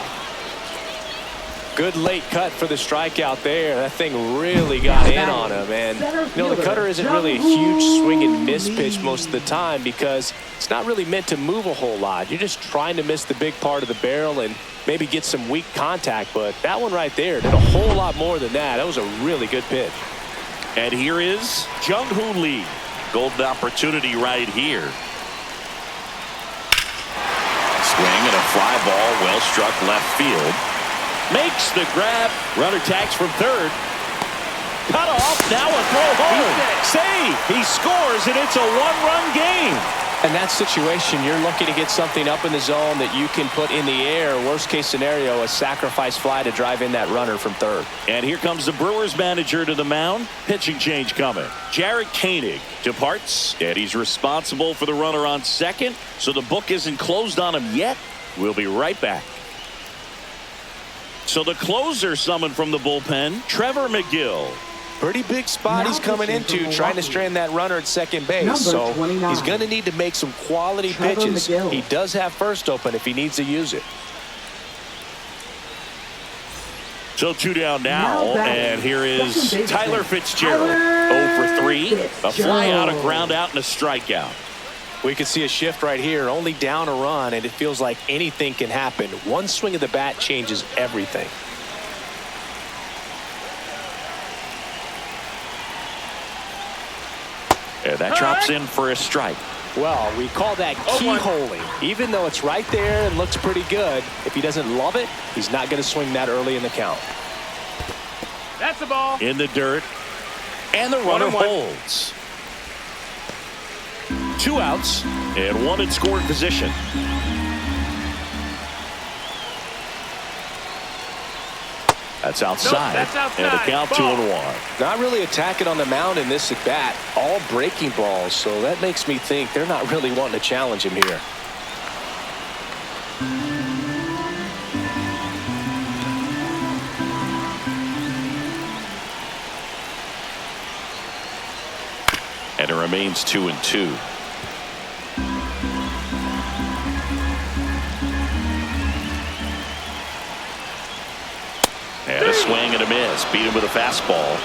Good late cut for the strikeout there. That thing really got in on him. And, the cutter isn't really a huge swing and miss pitch most of the time because it's not really meant to move a whole lot. You're just trying to miss the big part of the barrel and maybe get some weak contact. But that one right there did a whole lot more than that. That was a really good pitch. And here is Jung-Hoo Lee. Golden opportunity right here. Swing and a fly ball, well struck left field. Makes the grab. Runner tags from third. Cut off. Now a throw home. Save. He scores, and it's a one-run game. In that situation, you're looking to get something up in the zone that you can put in the air. Worst case scenario, a sacrifice fly to drive in that runner from third. And here comes the Brewers manager to the mound. Pitching change coming. Jarred Koenig departs, and he's responsible for the runner on second. So the book isn't closed on him yet. We'll be right back. So the closer summoned from the bullpen, Trevor McGill. Pretty big spot he's coming into, trying to strand that runner at second base. So he's going to need to make some quality pitches. He does have first open if he needs to use it. So 2 down now, and here is Tyler Fitzgerald. 0 for 3, a fly out, a ground out, and a strikeout. We can see a shift right here, only down a run, and it feels like anything can happen. One swing of the bat changes everything. And that drops in for a strike. Well, we call that keyholing. Even though it's right there and looks pretty good, if he doesn't love it, he's not going to swing that early in the count. That's the ball. In the dirt, and the runner holds. 2 outs and 1 in scoring position. That's outside. Nope, that's outside. And a count Ball. 2-1. Not really attacking on the mound in this at bat. All breaking balls, so that makes me think they're not really wanting to challenge him here. And it remains 2-2. And a swing and a miss. Beat him with a fastball.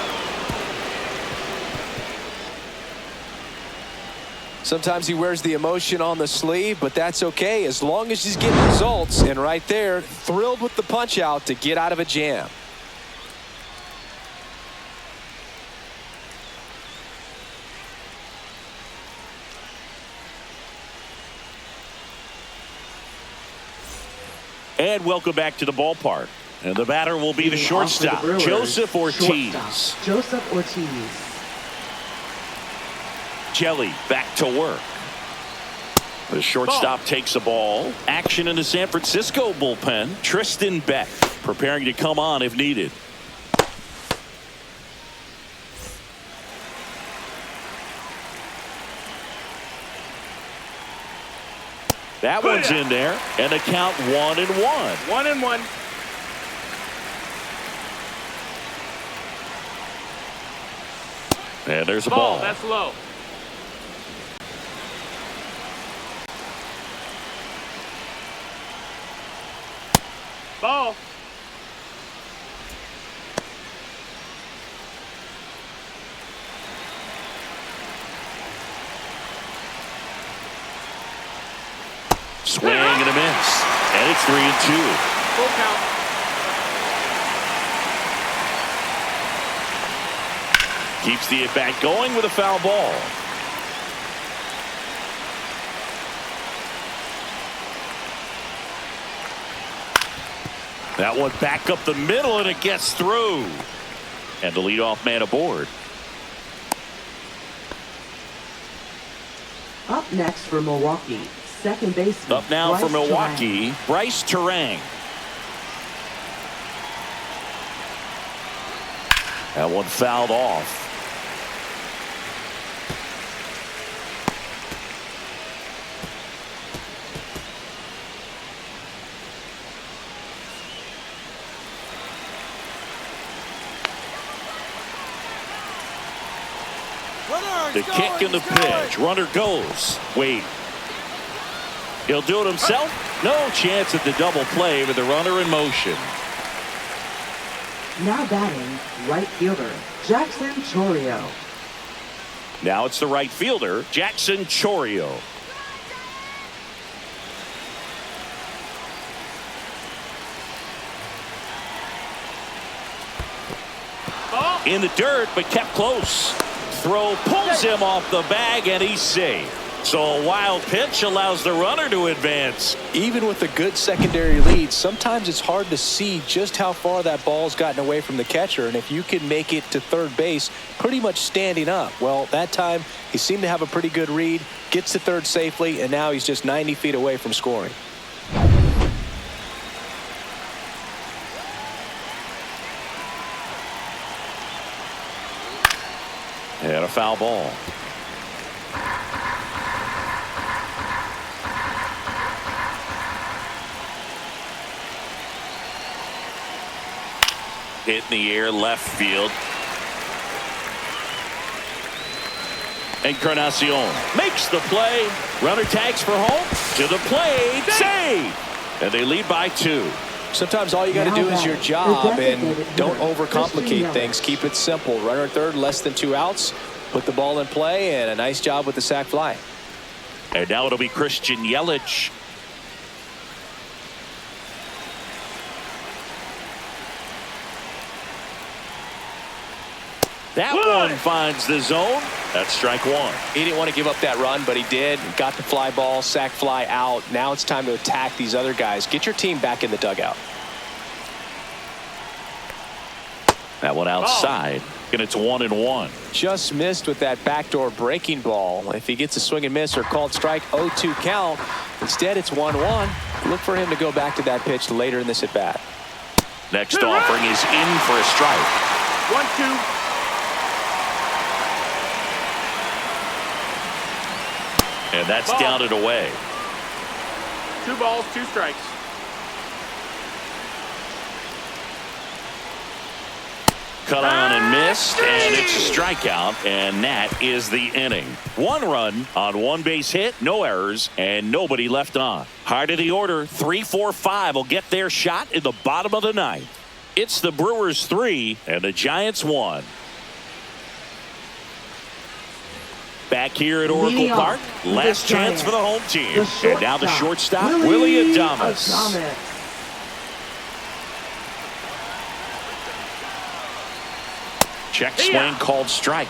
Sometimes he wears the emotion on the sleeve, but that's okay as long as he's getting results. And right there, thrilled with the punch out to get out of a jam. And welcome back to the ballpark. And the batter will be the shortstop, Joseph Ortiz. Joseph Ortiz. Jelly back to work. The shortstop takes a ball. Action in the San Francisco bullpen. Tristan Beck preparing to come on if needed. That one's in there, and the count 1-1. 1-1. And there's a ball. That's low. Ball. Swing and a miss. And it's 3-2. Full count. Keeps the at-bat going with a foul ball. That one back up the middle, and it gets through. And the leadoff man aboard. Up next for Milwaukee, second baseman. Up now for Milwaukee, Bryce Terang. That one fouled off. The kick and the pitch. Runner goes. Wait. He'll do it himself. No chance at the double play with the runner in motion. Now batting, right fielder, Jackson Chorio. Now it's the right fielder, Jackson Chorio. Ball. In the dirt, but kept close. Throw pulls him off the bag, and he's safe. So a wild pitch allows the runner to advance. Even with a good secondary lead, sometimes it's hard to see just how far that ball's gotten away from the catcher. And if you can make it to third base pretty much standing up, well, that time he seemed to have a pretty good read, gets to third safely, and now he's just 90 feet away from scoring. And a foul ball. Hit in the air, left field. Encarnacion makes the play. Runner tags for home. To the plate. Save! And they lead by 2. Sometimes all you got to do is your job and don't overcomplicate things. Keep it simple. Runner at third, less than 2 outs. Put the ball in play, and a nice job with the sac fly. And now it'll be Christian Yelich. That one finds the zone. That's strike 1. He didn't want to give up that run, but he did. Got the fly ball, sac fly out. Now it's time to attack these other guys. Get your team back in the dugout. That one outside. And it's 1-1. Just missed with that backdoor breaking ball. If he gets a swing and miss or called strike, 0-2 count. Instead, it's 1-1. Look for him to go back to that pitch later in this at bat. Next offering is in for a strike. 1-2. And that's Ball. down and away. 2 balls, 2 strikes. Cut on and missed, and it's a strikeout, and that is the inning. 1 run on 1 base hit, no errors, and nobody left on. Heart of the order, 3, 4, 5 will get their shot in the bottom of the 9th. It's the Brewers 3 and the Giants 1. Back here at Oracle Park, last chance for the home team. And now the shortstop, Willie Adames. Check swing called strike.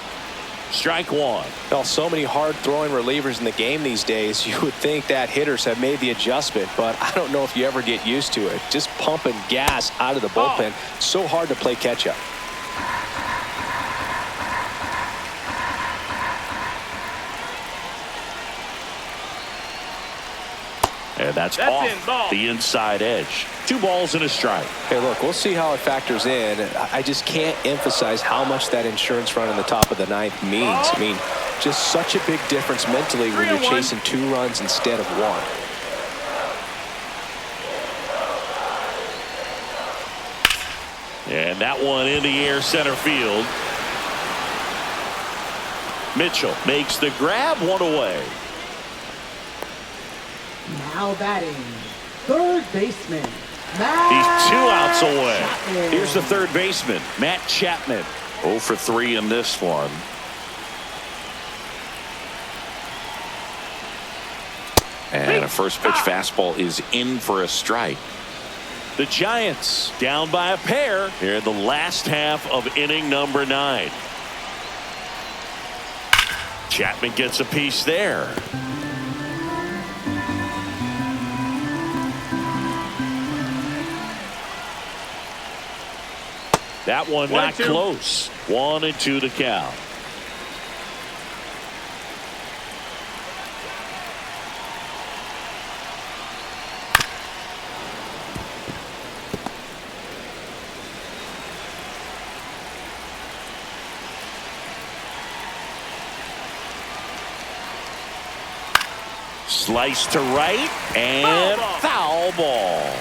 Strike 1. Well, so many hard-throwing relievers in the game these days, you would think that hitters have made the adjustment, but I don't know if you ever get used to it. Just pumping gas out of the bullpen. So hard to play catch-up. And that's off the inside edge. 2 balls and a strike. Hey, look, we'll see how it factors in. I just can't emphasize how much that insurance run in the top of the 9th means. I mean, just such a big difference mentally when you're chasing 2 runs instead of 1. And that one in the air center field. Mitchell makes the grab, 1 away. Now batting, third baseman, He's 2 outs away. Chapman. Here's the third baseman, Matt Chapman. 0 for 3 in this one. And a first pitch fastball is in for a strike. The Giants down by a pair here in the last half of inning number 9. Chapman gets a piece there. That one not close. 1-2 to count. Slice to right and foul ball.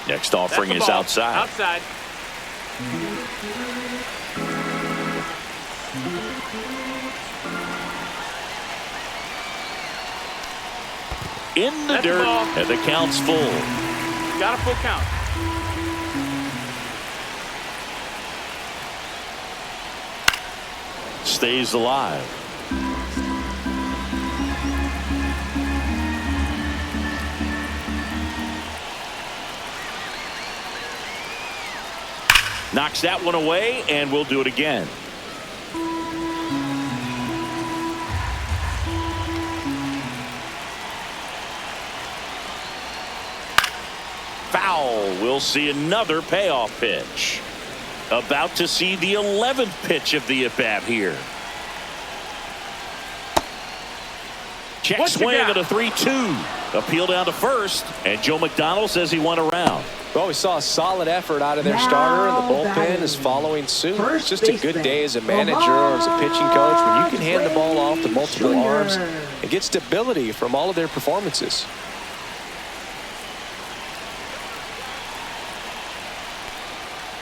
Next offering is outside. Outside. in the That's the dirt, ball. and the count's full. Got a full count. Stays alive. Knocks that one away, and we'll do it again. Foul. We'll see another payoff pitch. About to see the 11th pitch of the at-bat here. Check What you swing got? at a 3-2. Appeal down to first, and Joe McDonald says he went around. Well, we saw a solid effort out of their Now starter, and the bullpen batting is following suit. first It's just a good baseman, day as a manager or as a pitching coach when you can hand the ball off to multiple Jr. arms and get stability from all of their performances.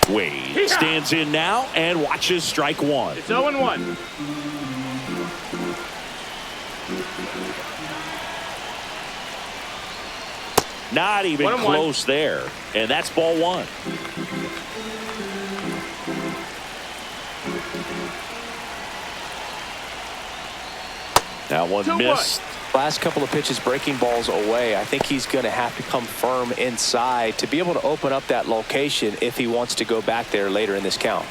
Wade stands in now and watches strike one. It's 0-1. Not even 1-1. close there. And that's ball one. That one 2-1. missed. Last couple of pitches breaking balls away. I think he's going to have to come firm inside to be able to open up that location if he wants to go back there later in this count.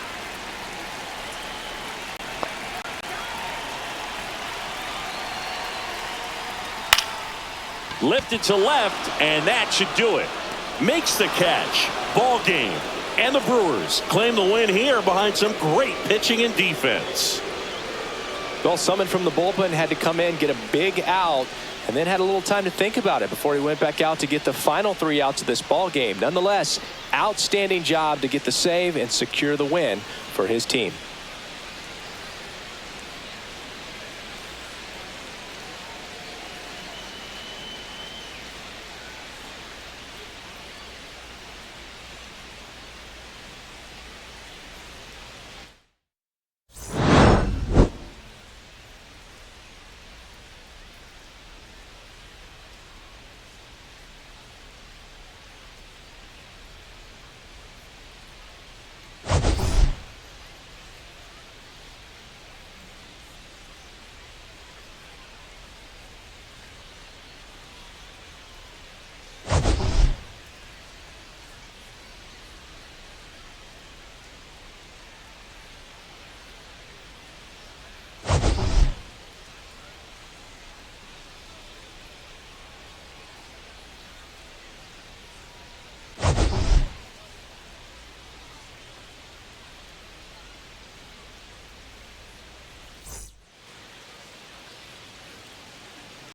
Lifted to left, and that should do it. Makes the catch. Ball game. And the Brewers claim the win here behind some great pitching and defense. Well, someone from the bullpen had to come in, get a big out, and then had a little time to think about it before he went back out to get the final 3 outs of this ball game. Nonetheless, outstanding job to get the save and secure the win for his team.